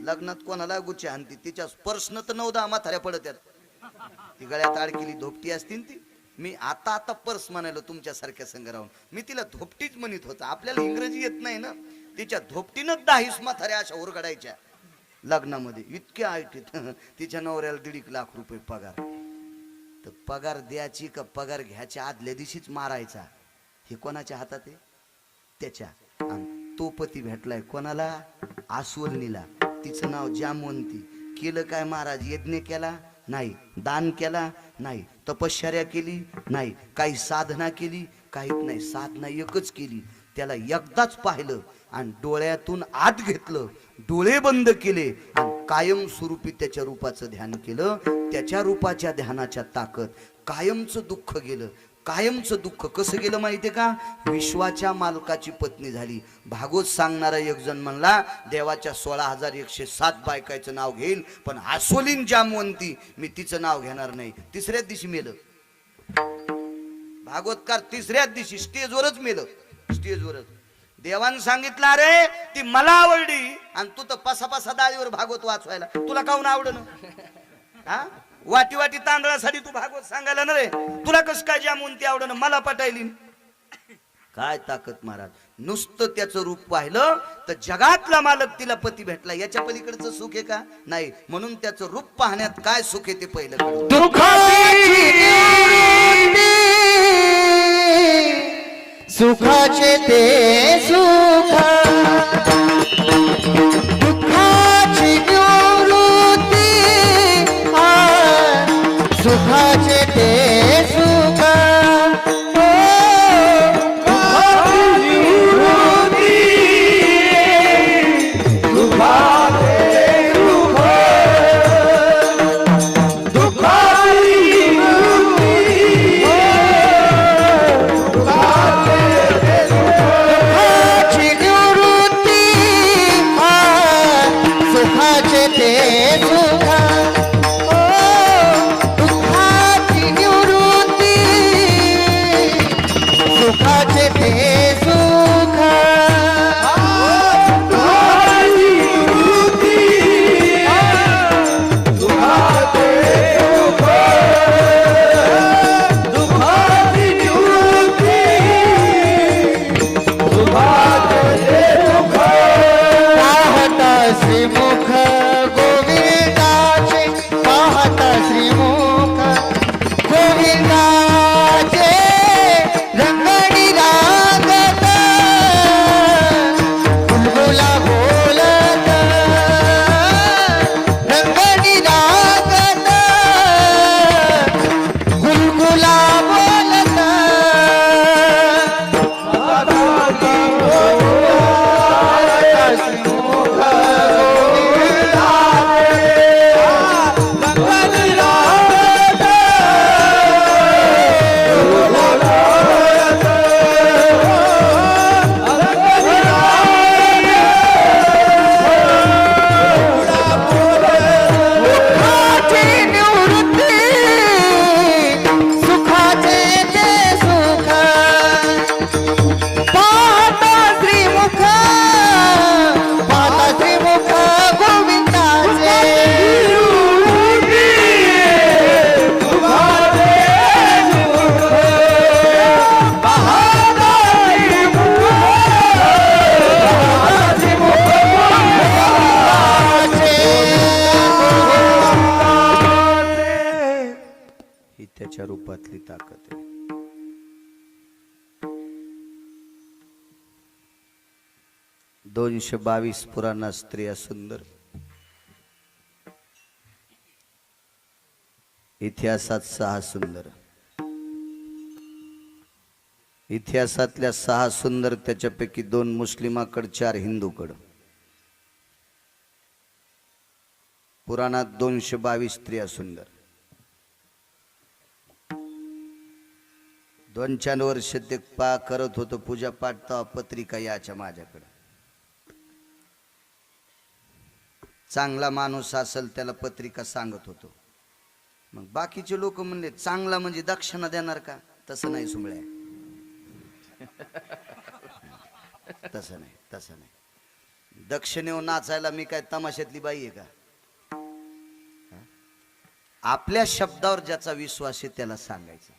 लग्नात कोणाला गुच्चे आणती. तिच्या स्पर्शनं तर 9-10 म्हाताऱ्या पडत्यात. ती गळ्यात अडकेली धोपटी असती ती. मी आता पर्स म्हणायलो तुमच्यासारख्या संघ राहून. मी तिला धोपटीच म्हणत होता. आपल्याला इंग्रजी येत नाही ना. तिच्या धोपटीनं 10 म्हाताऱ्या अशा उरगडायच्या लग्नामध्ये. इतक्या आयटीत. तिच्या नवऱ्याला 1.5 लाख रुपये पगार. तर पगार द्यायची का पगार घ्यायच्या आदल्या दिवशीच मारायचा, हे कोणाच्या हातात आहे? त्याच्या. आणि तो पती भेटलाय कोणाला? आस्वलनीला. तिचं नाव जामवंती. केलं काय महाराज? यज्ञ केला नाही, दान केला नाही, तपश्चर्या केली नाही, काही साधना केली काहीच नाही. साधना एकच केली, त्याला एकदाच पाहिलं आणि डोळ्यातून आत घेतलं, डोळे बंद केले आणि कायम स्वरूपी त्याच्या रूपाचं ध्यान केलं. त्याच्या रूपाच्या ध्यानाच्या ताकद कायमचं दुःख गेलं. कायमचं दुःख कसं गेलं माहितीये का? विश्वाच्या मालकाची पत्नी झाली. भागवत सांगणारा एक जण म्हणला देवाच्या 16,107 बायकाचं नाव घेईल पण आस्वलीन जामवंती मी तिचं नाव घेणार नाही. तिसऱ्याच दिवशी मेलं भागवतकार. तिसऱ्याच दिवशी स्टेजवरच मेलं. स्टेजवरच. देवान सांगितलं अरे ती मला आवडली आणि तू तर पसा दाळीवर भागवत वाचवायला. तुला काऊन आवडलं? हा, वाटी वाटी तांदळासाठी तू भागवत सांगायला ना रे. तुला कसं काय जामवंती आवडणं? मला पटायली. काय ताकद महाराज. नुसतं त्याचं रूप पाहिलं तर जगातला मालक तिला पती भेटला, याच्या पलीकडचं सुख आहे का? नाही. म्हणून त्याचं रूप पाहण्यात काय सुख आहे ते पहिलं कळलं. सुखाचे ते सुख, दुःखाची निवृत्ती, सुखाचे ते सुख, त्याच्या रूपातली ताकद आहे. दोनशे 22 पुराणा स्त्रिया सुंदर, इतिहासात 6 सुंदर. इतिहासातल्या 6 सुंदर, त्याच्यापैकी 2 मुस्लिमाकड, 4 हिंदूकड. पुराणात 222 स्त्रिया सुंदर. 2-4 वर्ष ते करत होतो पूजा पाठ, तेव्हा पत्रिका याच्या माझ्याकडे. चांगला माणूस असेल त्याला पत्रिका सांगत होतो. मग बाकीचे लोक म्हणले चांगला म्हणजे दक्षिणा देणार का? तसं नाही सुमळ्या, तसं नाही, तसं नाही. दक्षिणेवर नाचायला मी काय तमाशातली बाई आहे का? आपल्या शब्दावर ज्याचा विश्वास आहे त्याला सांगायचं.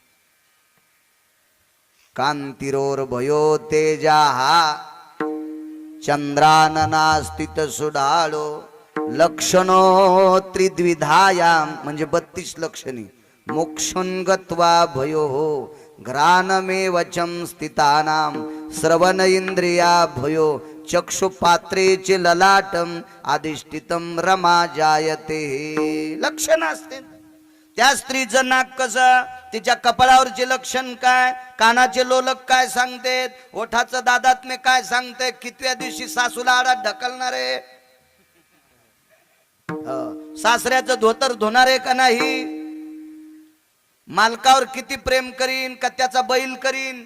कांतिरोर भयो तेजा चंद्रानना स्थित सुडाळो लक्षणो त्रिद्विधायाम, म्हणजे 32 लक्षणी. मोक्षं गत्वा भयो हो घ्राणमे वचम स्थितानाम श्रवण इंद्रिया भयो चक्षुपात्रेचे ललाटम अधिष्ठितम रमा जायते. लक्षण असते. त्या स्त्रीचं नाक कसं, तिच्या कपाळावरचे लक्षण काय, कानाचे लोलक काय सांगते, ओठाचं दादात्म्य काय सांगते, कितव्या दिवशी सासूला आडात ढकलणारे, सासऱ्याचं धोतर धुणारे का नाही, मालकावर किती प्रेम करीन का त्याचा बैल करीन,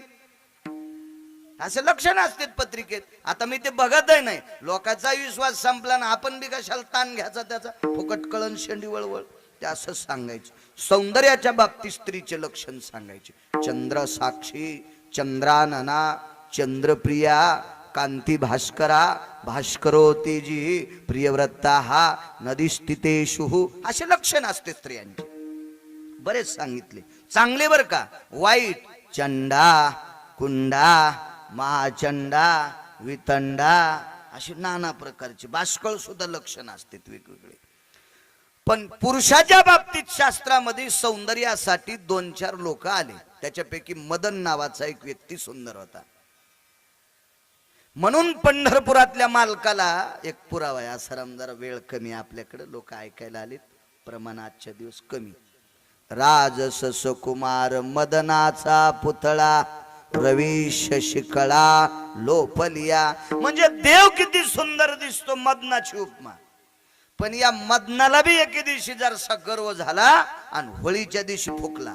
असे लक्षण असतात पत्रिकेत. आता मी ते बघत आहे नाही. लोकांचा विश्वास संपला ना, आपण बी कशाला ताण घ्यायचा त्याचा, फुकट कळण शेंडी वळवळ. ते असं सांगायचं. सौंदर्याच्या बाबतीत स्त्रीचे लक्षण सांगायचे. चंद्र साक्षी, चंद्रानना, चंद्रप्रिया, कांती भास्करा, भास्करो तेजी, प्रियव्रता हा, नदी स्थितेषु, असे लक्षण असते स्त्रियांचे. बरेच सांगितले. चांगले बर का, वाईट चंडा, कुंडा, महाचंडा, वितंडा अशी नाना प्रकारची बाष्कळ सुद्धा लक्षणं असतात वेगवेगळे. पण पुरुषाच्या बाबतीत शास्त्रामध्ये सौंदर्यासाठी 2-4 लोक आले. त्याच्यापैकी मदन नावाचा एक व्यक्ती सुंदर होता. म्हणून पंढरपुरातल्या मालकाला एक पुरावा आहे. आसाराम जरा वेळ कमी आपल्याकडे, लोक ऐकायला आलेत, प्रमाण आजच्या दिवस कमी. राजस सुकुमार मदनाचा पुतळा रवी शशिकळा लोपलिया. म्हणजे देव किती सुंदर दिसतो, मदनाची उपमा. पण या मदनाला बी एके दिवशी जरासा गर्व झाला आणि होळीच्या दिवशी फुकला.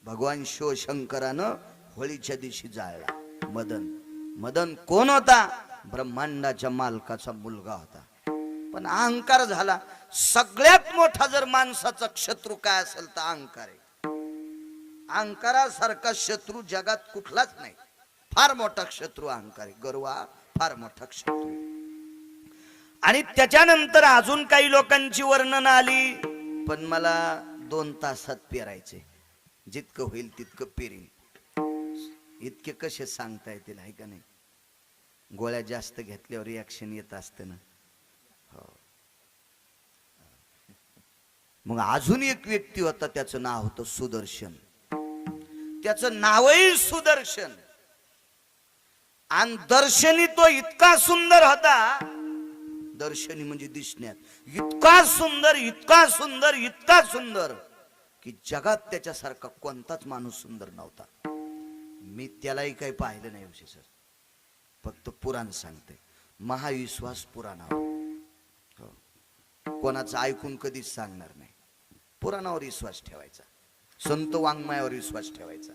भगवान शिवशंकरानं होळीच्या दिवशी जाळला मदन. मदन कोण होता? ब्रह्मांडाच्या मालकाचा मुलगा होता. पण अहंकार झाला. सगळ्यात मोठा जर माणसाचा शत्रू काय असेल तर अहंकार आहे. अहंकारासारखा शत्रू जगात कुठलाच नाही. फार मोठा शत्रू अहंकार आहे. गर्व हा फार मोठा शत्रू. आणि त्याच्यानंतर अजून काही लोकांची वर्णन आली. पण मला 2 तासात पेरायचे, जितकं होईल तितकं पेरीन. इतके कसे सांगता येतील आहे का नाही? गोळ्या जास्त घेतल्यावर रिॲक्शन येत असते ना. हो. मग अजून एक व्यक्ती होता, त्याचं नाव होतं सुदर्शन. त्याचं नावही सुदर्शन. आणि दर्शनी तो इतका सुंदर होता. दर्शनी म्हणजे दिसण्यात इतका सुंदर, इतका सुंदर, इतका सुंदर की जगात त्याच्यासारखा कोणताच माणूस सुंदर नव्हता. मी त्यालाही काही पाहिलं नाही विशेष, फक्त पुराण सांगते. महाविश्वास पुराणावर. कोणाचं ऐकून कधीच सांगणार नाही. पुराणावर विश्वास ठेवायचा, संत वाङ्मयावर विश्वास ठेवायचा.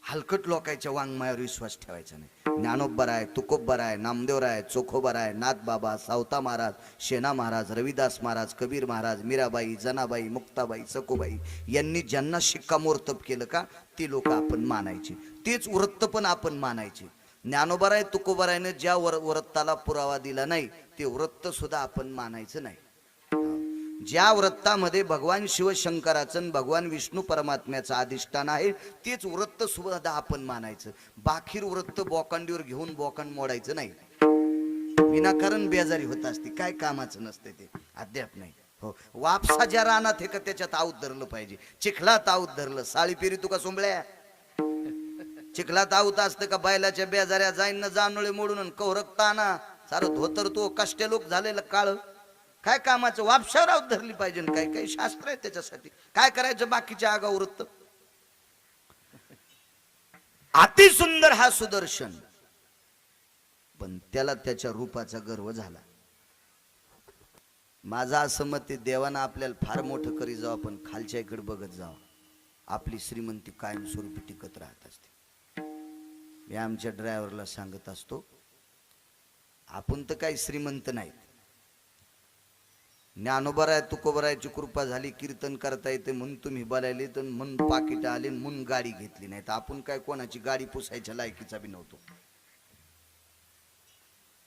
हलकट लोकांच्या वाङ्मयावर विश्वास ठेवायचा नाही. ज्ञानोबा आहे, तुकोबा आहे, नामदेव आहे, चोखोबा आहे, नाथबाबा, सावता महाराज, शेना महाराज, रविदास महाराज, कबीर महाराज, मीराबाई, जनाबाई, मुक्ताबाई, सकोबाई यांनी ज्यांना शिक्कामोर्तब केलं का ती लोक आपण मानायची. तेच वृत्त पण आपण मानायचे. ज्ञानोबा तुकोबारायने ज्या वृत्ताला पुरावा दिला नाही ते वृत्त सुद्धा आपण मानायचं नाही. ज्या वृत्तामध्ये भगवान शिवशंकराचं, भगवान विष्णू परमात्म्याचं अधिष्ठान आहे तेच वृत्त सुद्धा आपण मानायचं. बाकीर वृत्त बोकांडीवर घेऊन बोकांड मोडायचं नाही. विनाकारण बेजारी होत असते, काय कामाचं नसते ते अद्याप नाही. हो, वापसा ज्या रानात हे का त्याच्यात आऊत धरलं पाहिजे. चिखलात आऊत धरलं, साळी पेरी तुका सोंबळ्या. चिखलात आऊत असतं का बैलाच्या बेजाऱ्या जाईन जानोळे मोडून कवरकताना सारं धोतर तो कष्ट लोक झालेलं काळ. काय कामाचं? वापशावर आऊत धरली पाहिजे. काय काही शास्त्र आहे त्याच्यासाठी. काय करायचं बाकीच्या आगाऊ वृत्त. अति सुंदर हा सुदर्शन, पण त्याला त्याच्या रूपाचा गर्व झाला. माझा असं मत आहे, देवानं आपल्याला फार मोठं करी जावं पण खालच्या इकडे बघत जावं. आपली श्रीमंती कायमस्वरूपी टिकत राहत असते. मी आमच्या ड्रायव्हरला सांगत असतो, आपण तर काही श्रीमंत नाहीत. ज्ञानोबराय तुकोबरायची कृपा झाली, कीर्तन करता येते म्हणून तुम्ही बोलायले, तर म्हणून पाकिट आले, म्हणून गाडी घेतली नाही. तर आपण काय कोणाची गाडी पुसायच्या लायकीचा बी नव्हतो.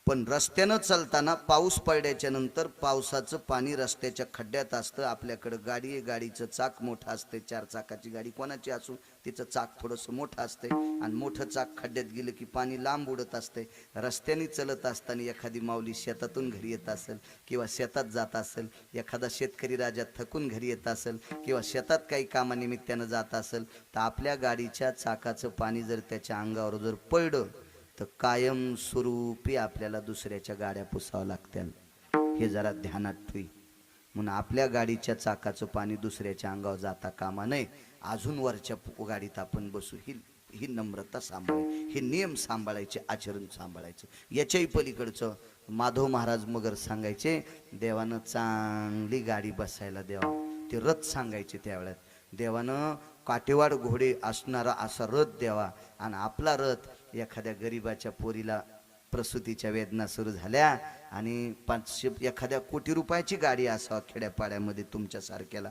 पण रस्त्यानं चालताना पाऊस पडल्याच्या नंतर पावसाचं पाणी रस्त्याच्या खड्ड्यात असतं. आपल्याकडं गाडी आहे, गाडीचं चाक मोठं असते. 4 चाकाची गाडी कोणाची असो तिचं चाक थोडंसं मोठं असते आणि मोठं चाक खड्ड्यात गेलं की पाणी लांब उडत असते. रस्त्याने चलत असताना एखादी माऊली शेतातून घरी येत असेल किंवा शेतात जात असेल, एखादा शेतकरी राजा थकून घरी येत असेल किंवा शेतात काही कामानिमित्तानं जात असेल, तर आपल्या गाडीच्या चाकाचं पाणी जर त्याच्या अंगावर जर पडलं तर कायम स्वरूपी आपल्याला दुसऱ्याच्या गाड्या पुसाव्या लागतील. हे जरा ध्यानात ठेवी. म्हणून आपल्या गाडीच्या चाकाचं पाणी दुसऱ्याच्या अंगावर जाता कामा नये. अजून वरच्या गाडीत आपण बसू, ही नम्रता सांभाळायची, हे नियम सांभाळायचे, आचरण सांभाळायचं. याच्याही पलीकडचं माधव महाराज मगर सांगायचे, देवानं चांगली गाडी बसायला द्यावा. ते रथ सांगायचे त्यावेळेस, देवानं काटेवाड घोडे असणारा असा रथ द्यावा. आणि आपला रथ एखाद्या गरीबाच्या पोरीला प्रसूतीच्या वेदना सुरू झाल्या आणि 500 एखाद्या कोटी रुपयाची गाडी असावा खेड्यापाड्यामध्ये तुमच्यासारख्याला,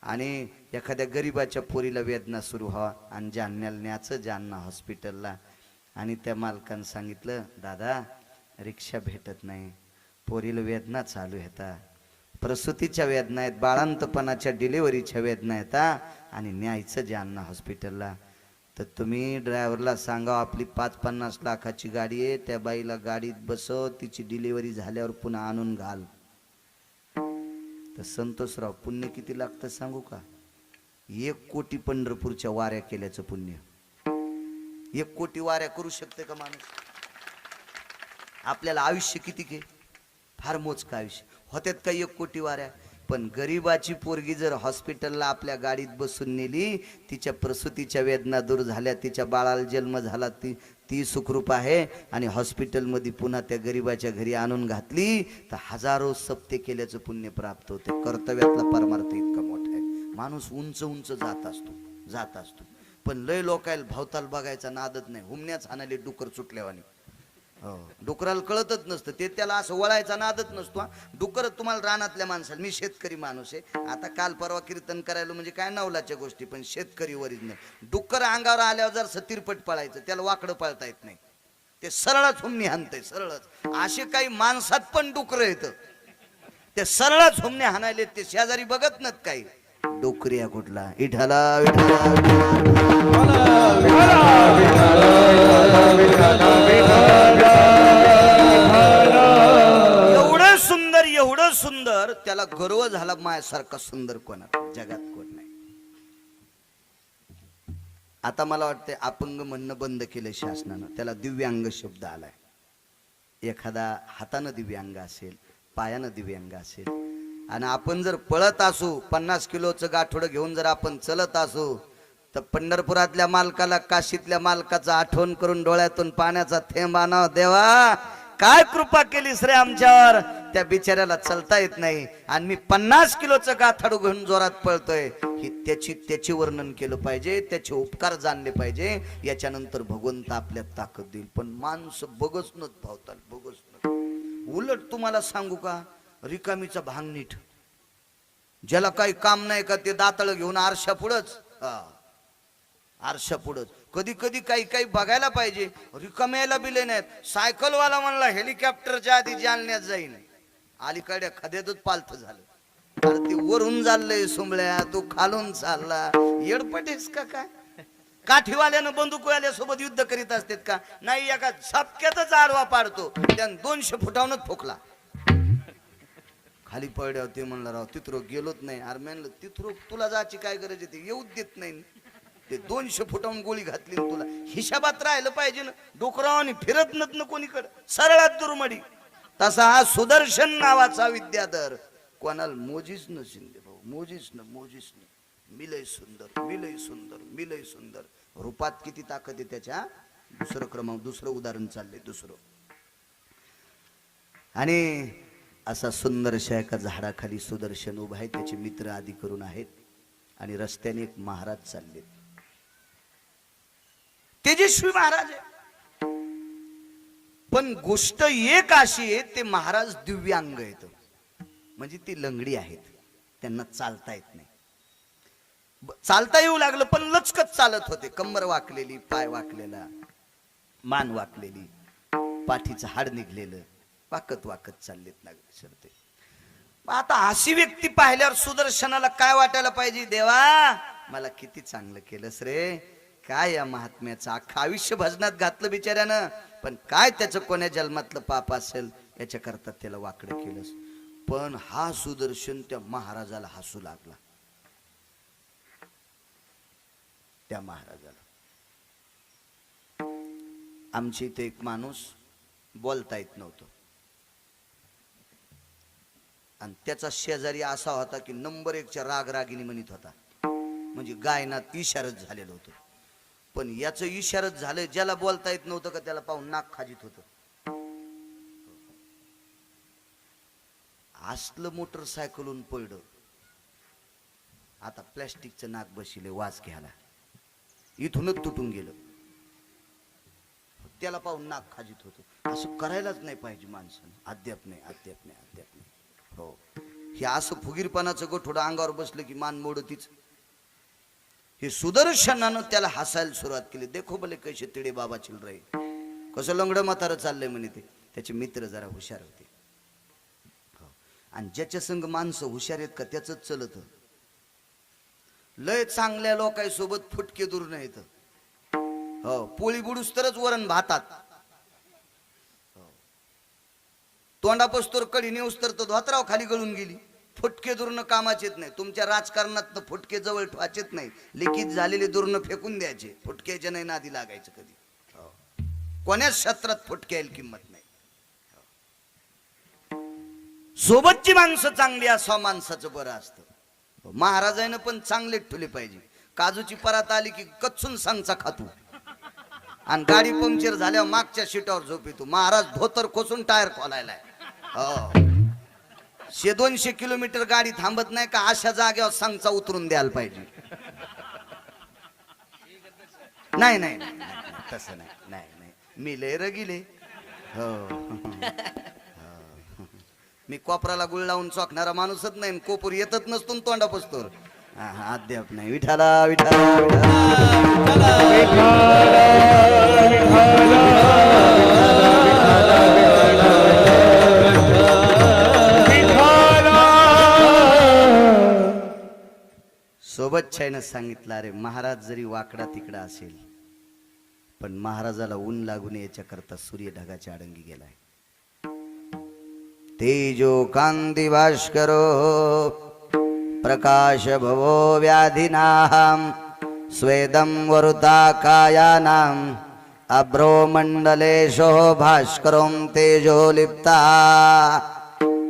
आणि एखाद्या गरीबाच्या पोरीला वेदना सुरू व्हावा आणि जालन्याला न्यायचं, जालना हॉस्पिटलला. आणि त्या मालकानं सांगितलं, दादा रिक्षा भेटत नाही, पोरीला वेदना चालू येतात, प्रसूतीच्या वेदना आहेत, बाळांतपणाच्या डिलिव्हरीच्या वेदना येतात आणि न्यायचं जालना हॉस्पिटलला. तर तुम्ही ड्रायव्हरला सांगा आपली 5-50 लाखाची गाडी आहे, त्या बाईला गाडीत बसव, तिची डिलिव्हरी झाल्यावर पुन्हा आणून घाल. तर संतोषराव पुण्य किती लागतं सांगू का? 1 कोटी पंढरपूरच्या वाऱ्या केल्याचं पुण्य. 1 कोटी वाऱ्या करू शकते का माणूस? आपल्याला आयुष्य किती के फार मोजकं आयुष्य होत्यात का 1 कोटी वाऱ्या? पण गरीबाची पोरगी जर हॉस्पिटलला आपल्या गाडीत बसून नेली, तिच्या प्रसूतीच्या वेदना दूर झाल्या, तिच्या बाळाला जन्म झाला, ती सुखरूप आहे आणि हॉस्पिटलमध्ये पुन्हा त्या गरीबाच्या घरी आणून घातली, तर हजारो सप्ते केल्याचं पुण्य प्राप्त होते. कर्तव्यातला परमार्थ इतका मोठा आहे. माणूस उंच उंच जात असतो. पण लय लोकायला भावताल बघायचा नादच नाही. हुमण्याच हाणाले डुकर सुटल्यावानी. डुकराला कळतच नसतं ते, त्याला असं वळायचा नादच नसतो. डुकर तुम्हाला रानातल्या माणसाला, मी शेतकरी माणूस आहे, आता काल परवा कीर्तन करायला म्हणजे काय नवलाच्या गोष्टी, पण शेतकरी वरीच नाही. डुक्कर अंगावर आल्यावर जर सतीरपट पळायचं, त्याला वाकडं पळता येत नाही, ते सरळच हुमणी हाणतंय सरळच. असे काही माणसात पण डुकर येतं, ते सरळच हुमणे हाणायले, ते शेजारी बघत नाहीत काही. डोकरिया कुठला इठाला एवढं सुंदर, त्याला गर्व झाला माझ्यासारखा सुंदर कोणा जगात कोण नाही. आता मला वाटतंय अपंग म्हणणं बंद केलं शासनानं, त्याला दिव्यांग शब्द आलाय. एखादा हातानं दिव्यांग असेल, पायानं दिव्यांग असेल, आणि आपण जर पळत असू, 50 किलोचं गाठोडं घेऊन जर आपण चलत असू, तर पंढरपुरातल्या मालकाला, काशीतल्या मालकाचं आठवण करून डोळ्यातून पाण्याचा थेंब आणावं. देवा काय कृपा केलीस रे आमच्यावर. त्या बिचाऱ्याला चलता येत नाही आणि मी 50 किलोचं गाठाडू घेऊन जोरात पळतोय. ही त्याची वर्णन केलं पाहिजे, त्याचे उपकार जाणले पाहिजे. याच्यानंतर भगवंत आपल्यात ताकद देईल. पण माणसं बघच नत भावतात, बघच नत. उलट तुम्हाला सांगू का, रिकामीचा भांग नीट, ज्याला काही काम नाही का ते दातळ घेऊन आरशा पुढंच, आरशा पुढंच. कधी कधी काही बघायला पाहिजे, रिकाम्याला बिले नाहीत. सायकलवाला म्हणला हेलिकॉप्टरच्या आधी जालन्यात जाईन, अलीकडे खद्यातच पालथ झालं. अरे ते वरून चाललंय सुंबळ्या, तू खालून चालला, येडपटेस का काय? काठीवाल्यानं बंदूकवाल्यासोबत युद्ध करीत असतात का? नाही, एका झपक्यातच आडवा पाडतो. त्यानं 200 फुटावूनच ठोकला, खाली पडल्यावर ते म्हणलं राव तिथरो गेलोच नाही. अरे म्हणलं तिथरो तुला जायची काय गरज आहे, ते येऊच देत नाही. ते 200 फुटावून गोळी घातली, तुला हिशाबात राहिलं पाहिजे ना. डोकरावानी फिरत न कोणीकडे, सरळात दुर्मडी. तसा हा सुदर्शन नावाचा विद्याधर कोणाला मोजीच न शिंदे भाऊ, मोजीच न. मिलय सुंदर. रूपात किती ताकद आहे त्याच्या. दुसरं उदाहरण चाललंय दुसरं. आणि असा सुंदरशा एका झाडाखाली सुदर्शन उभा आहे, त्याचे मित्र आदी करून आहेत. आणि रस्त्याने एक महाराज चालले, तेजस्वी महाराज आहे. पण गोष्ट एक अशी आहे, ते महाराज दिव्यांग आहेत, म्हणजे ती लंगडी आहेत, त्यांना चालता येत नाही. चालता येऊ लागलं पण लचकत चालत होते. कंबर वाकलेली, पाय वाकलेला, मान वाकलेली, पाठीचं हाड निघलेलं, वाकत चाललेत ना सरते. आता अशी व्यक्ती पाहिल्यावर सुदर्शनाला काय वाटायला पाहिजे, देवा मला किती चांगलं केलंस रे. काय या महात्म्याचं अख्खं आयुष्य भजनात घातलं बिचाऱ्यानं, पण काय त्याचं कोण्या जन्मातलं पाप असेल याच्या करता त्याला वाकडं केलंस. पण हा सुदर्शन त्या महाराजाला हसू लागला. त्या महाराजाला, आमच्या इथे एक माणूस बोलता येत नव्हतं, आणि त्याचा शेजारी असा होता की नंबर 1च्या रागरागिणी म्हणत होता, म्हणजे गायनात इशारत झालेलं होतं. पण याचं इशारत झालं, ज्याला बोलता येत नव्हतं का त्याला पाहून नाक खाजीत होतं. असलं मोटरसायकलून पडलं. आता प्लॅस्टिकचं नाक बसले वास घ्यायला, इथूनच तुटून गेलं. त्याला पाहून नाक खाजीत होतं. असं करायलाच नाही पाहिजे माणसानं. अद्याप नाही. हो, हे असं फुगीरपणाचं गोठोडं अंगावर बसलं की मान मोडतीच. हे सुदर्शनानं त्याला हसायला सुरुवात केली. देखो भले कैसे तिडे बाबा चिल रहे, कसं लंगडं म्हातारं चाललंय म्हणे ते. त्याचे मित्र जरा हुशार होते, आणि ज्याच्या संग माणसं हुशार आहेत का त्याच चलत. लय चांगल्या लोकांसोबत फुटके दूर नाही येत. हो, पोळी बुडूस तरच वरण भातात. तोंडापस्तोर कडी नेऊस तर तो धोत्राव खाली गळून गेली. फुटके दुर्ण कामाचेत नाही. तुमच्या राजकारणात फुटके जवळ ठेवायचेत नाही. लिखित झालेले दुर्ण फेकून द्यायचे. फुटक्याच्या नाही नादी लागायचं कधी. हो. कोण्याच क्षेत्रात फुटके यायला किंमत नाही. सोबतची माणसं चांगली असवा माणसाचं बरं असतं. महाराजांना पण चांगले ठेवले पाहिजे. काजूची परात आली की कच्चून सांगचा खातो आणि गाडी पंक्चर झाल्यावर मागच्या सीटावर झोपितो. महाराज धोतर खोसून टायर खोलायलाय. हो, 100-200 किलोमीटर गाडी थांबत नाही का अशा जागेवर सांगचा उतरून द्यायला पाहिजे. नाही नाही नाही, तसं नाही. नाही नाही, मी लय रगिले. हो, मी कोपराला गुळ लावून चोखणारा माणूसच नाही. कोपूर येतच नसतो तोंडा पसतोर. अद्याप नाही. विठाला विठाला सोबत छायनं सांगितलं, अरे महाराज जरी वाकडा तिकडा असेल पण महाराजाला ऊन लागू नये याच्याकरता सूर्य ढगाच्या आडंगी गेलाय. तेजो कांती भास्करो प्रकाश भवो व्याधिनाहं स्वेदं वरुता कायानां अब्रो मंडलेशो भास्करों तेजो लिप्ता.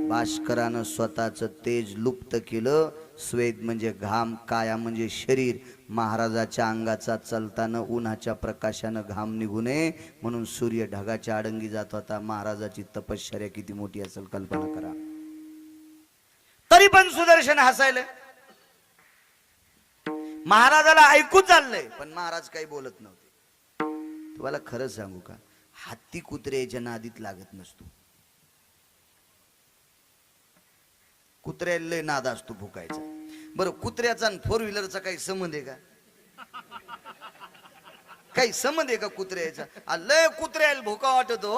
भास्करानं स्वतःचं तेज लुप्त केलं. स्वेद म्हणजे घाम, काया म्हणजे शरीर. महाराजाच्या अंगाचा चलताना उन्हाच्या प्रकाशानं घाम निघू नये म्हणून सूर्य ढगाच्या आडंगी जात होता. महाराजाची तपश्चर्या किती मोठी असेल कल्पना करा. तरी पण सुदर्शन हसायले. महाराजाला ऐकू चाललंय पण महाराज काही बोलत नव्हते. तुम्हाला खरं सांगू का, हत्ती कुत्र्याच्या नादीत लागत नसतो. कुत्र्याला लय नाद असतो भुकायचा. बरं, कुत्र्याचा आणि 4 व्हीलरचा काही संबंध आहे का? काही संबंध आहे का कुत्र्याचा? लय कुत्र्याला भुका वाटतो.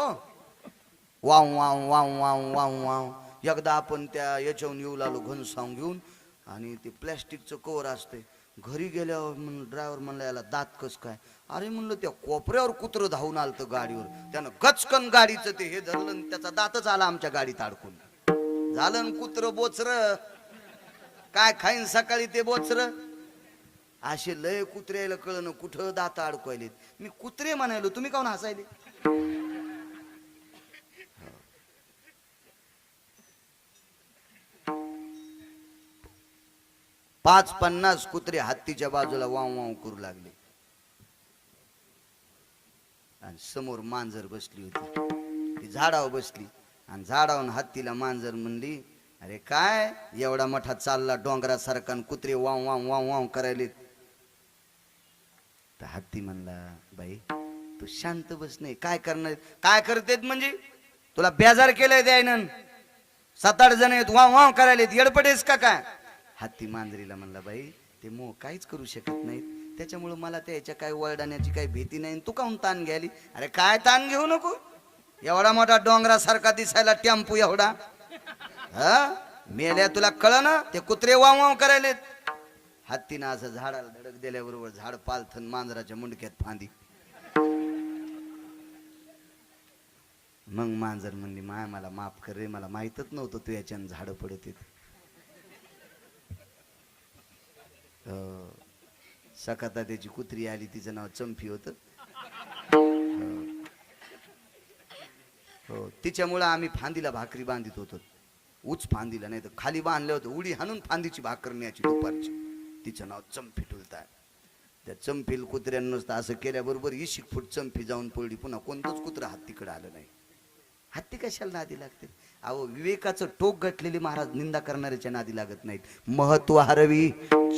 Wow wow wow wow wow wow. एकदा आपण त्या याच्याहून येऊ लागलो घनसावून घेऊन आणि ते प्लॅस्टिकचं कवर असते. घरी गेल्यावर ड्रायव्हर म्हणला याला दात कस काय? अरे म्हणलं त्या कोपऱ्यावर कुत्र धावून आलतं गाडीवर. त्यानं गचकन गाडीचं ते हे धरलं आणि त्याचा दातच आला आमच्या गाडीत अडकून. झालं कुत्र बोचर. काय खाईन सकाळी ते बोचर. असे लय कुत्र्याला कळलं कुठं दात अडकवायलेत. मी कुत्रे म्हणायलो, तुम्ही काऊन हसायले? 50 कुत्रे हत्तीच्या बाजूला वाव वाव करू लागले आणि समोर मांजर बसली होती. ती झाडावर बसली आणि झाडावरून हत्तीला मांजर म्हणली, अरे काय एवढा मोठा चालला डोंगरासारखा कुत्रे वाव वाव वाव वाव करायले. तर हत्ती म्हणला, बाई तू शांत बस. नाही काय करणार? काय करतेत म्हणजे तुला बेजार केलंय द्यायनं. 7-8 जण आहेत वाव वाव करायलेत. येडपडेस का काय? हत्ती मांजरीला म्हणला, बाई ते मोह काहीच करू शकत नाहीत. त्याच्यामुळे मला त्याच्या काय वळडाण्याची काही भीती नाही. तू काहून ताण घ्यायली? अरे काय ताण घेऊ नको. एवढा मोठा डोंगरासारखा दिसायला टेम्पो एवढा. हा मेल्या तुला कळ ना ते कुत्रे वाव वाव करायलेत. हत्तीनं असं झाडाला धडक दिल्याबरोबर झाड पालथन मांजराच्या मुंडक्यात फांदी. मग मांजर म्हणली, माय मला माफ कर रे, मला माहितच नव्हतं तू याच्यानं झाड पडत येत. सकाता त्याची कुत्री आली, तिचं नाव चंपी होतं. हो, तिच्यामुळं आम्ही फांदीला भाकरी बांधित होतो. उच फांदीला, नाही तर खाली बांधलं होतं. उडी हाणून फांदीची भाकर न्यायची दुपारची. तिचं नाव चंपी ठुलता. त्या चंपील कुत्र्यानं नुसतं असं केल्याबरोबर 20 फूट चंपी जाऊन पडली. पुन्हा कोणतंच कुत्रं हत्तीकडे आलं नाही. हत्ती कशाला नादी लागते? अहो, विवेकाचं टोक घटलेली महाराज निंदा करणाऱ्याच्या नादी लागत नाहीत. महत्व हरवी,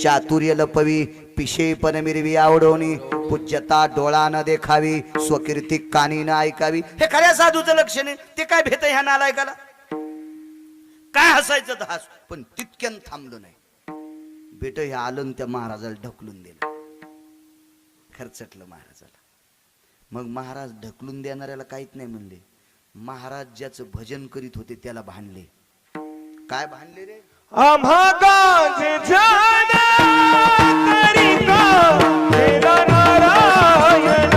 चातुर्य लपवी, पिशेपण मिरवी आवडवणी, पूज्यता डोळा न देखावी, स्वकीर्ती कानी न ऐकावी. हे खऱ्या साधूचं लक्षण आहे. ते काय भेट ह्या नालायकाला? काय हसायचं तर हस, पण तितक्यान थांबलं नाही. बेट हे आलं त्या महाराजाला ढकलून दिलं. खर्चटलं महाराजाला. मग महाराज ढकलून देणाऱ्याला काहीच नाही म्हणले. महाराज ज्याचं भजन करीत होते त्याला भांडले. काय भांडले रे? आम्हा गांजे जादा करीता नारायण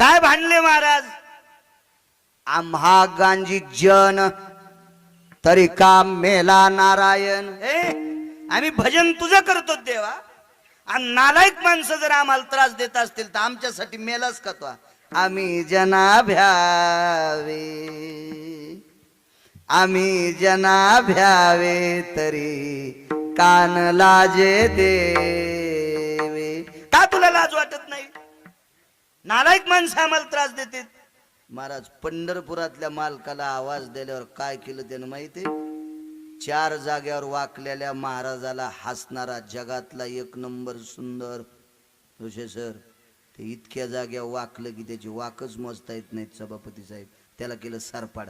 काय भांडले महाराज? आम्हा गांजी जन तरी काम मेला नारायण. आम्ही भजन तुझं करतो देवा, आणि नालायक माणसं जर आम्हाला त्रास देत असतील तर आमच्यासाठी मेलाच का तो? आम्ही जना भ्यावे, आम्ही जना भ्यावे तरी कान लाजे देवे. का तुला लाज वाटत नाही? नालायक माणसं आम्हाला त्रास देते. महाराज पंढरपुरातल्या मालकाला आवाज दिल्यावर काय केलं त्यानं माहितीये? 4 जाग्यावर वाकलेल्या महाराजाला हसणारा जगातला 1 नंबर सुंदर जोशे सर, ते इतक्या जाग्यावर वाकलं की त्याची वाकच मोजता येत नाहीत सभापती साहेब. त्याला केलं सरपाड.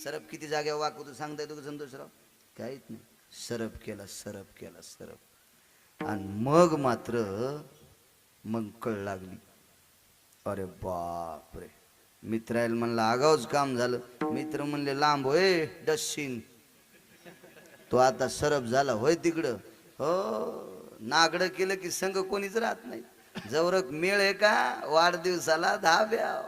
सरप किती जाग्यावर वाकवतो सांगता येतो का संतोषराव? काहीच नाही. सरप केला, सरप केला, सरप. आणि मग मात्र मग कळ लागली. अरे बापरे, मित्राला म्हणलं आगाऊच काम झालं. मित्र म्हणले लांब होय डस्सीन, तो आता सरप झाला होय तिकडं. हो, नागडं केलं की संघ कोणीच राहत नाही. जवरक मेळ आहे का वाढदिवसाला धाब्याव.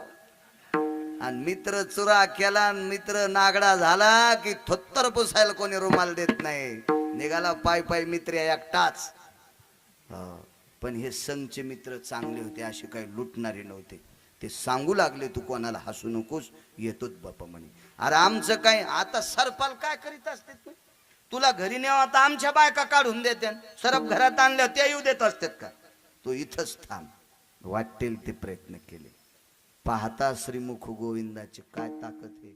आणि मित्र चुरा केला आणि मित्र नागडा झाला की थोत्तर पुसायला कोणी रुमाल देत नाही. निघाला पाय पाय मित्र एकटाच. पण हे संघचे मित्र चांगले होते, असे काही लुटणारे नव्हते. ते सांगू लागले तू कोणाला हसू नकोस, येतोच बापा म्हणे. अरे आमचं काय आता सरपाल काय करीत असते तू? तुला घरी नेवा आता आमच्या बायका काढून देते, सरप घरात आणल्या त्या येऊ देत असतात का? तू इथंच थांब. वाटेल ते प्रयत्न केले. पाहता श्रीमुख गोविंदाची काय ताकद आहे.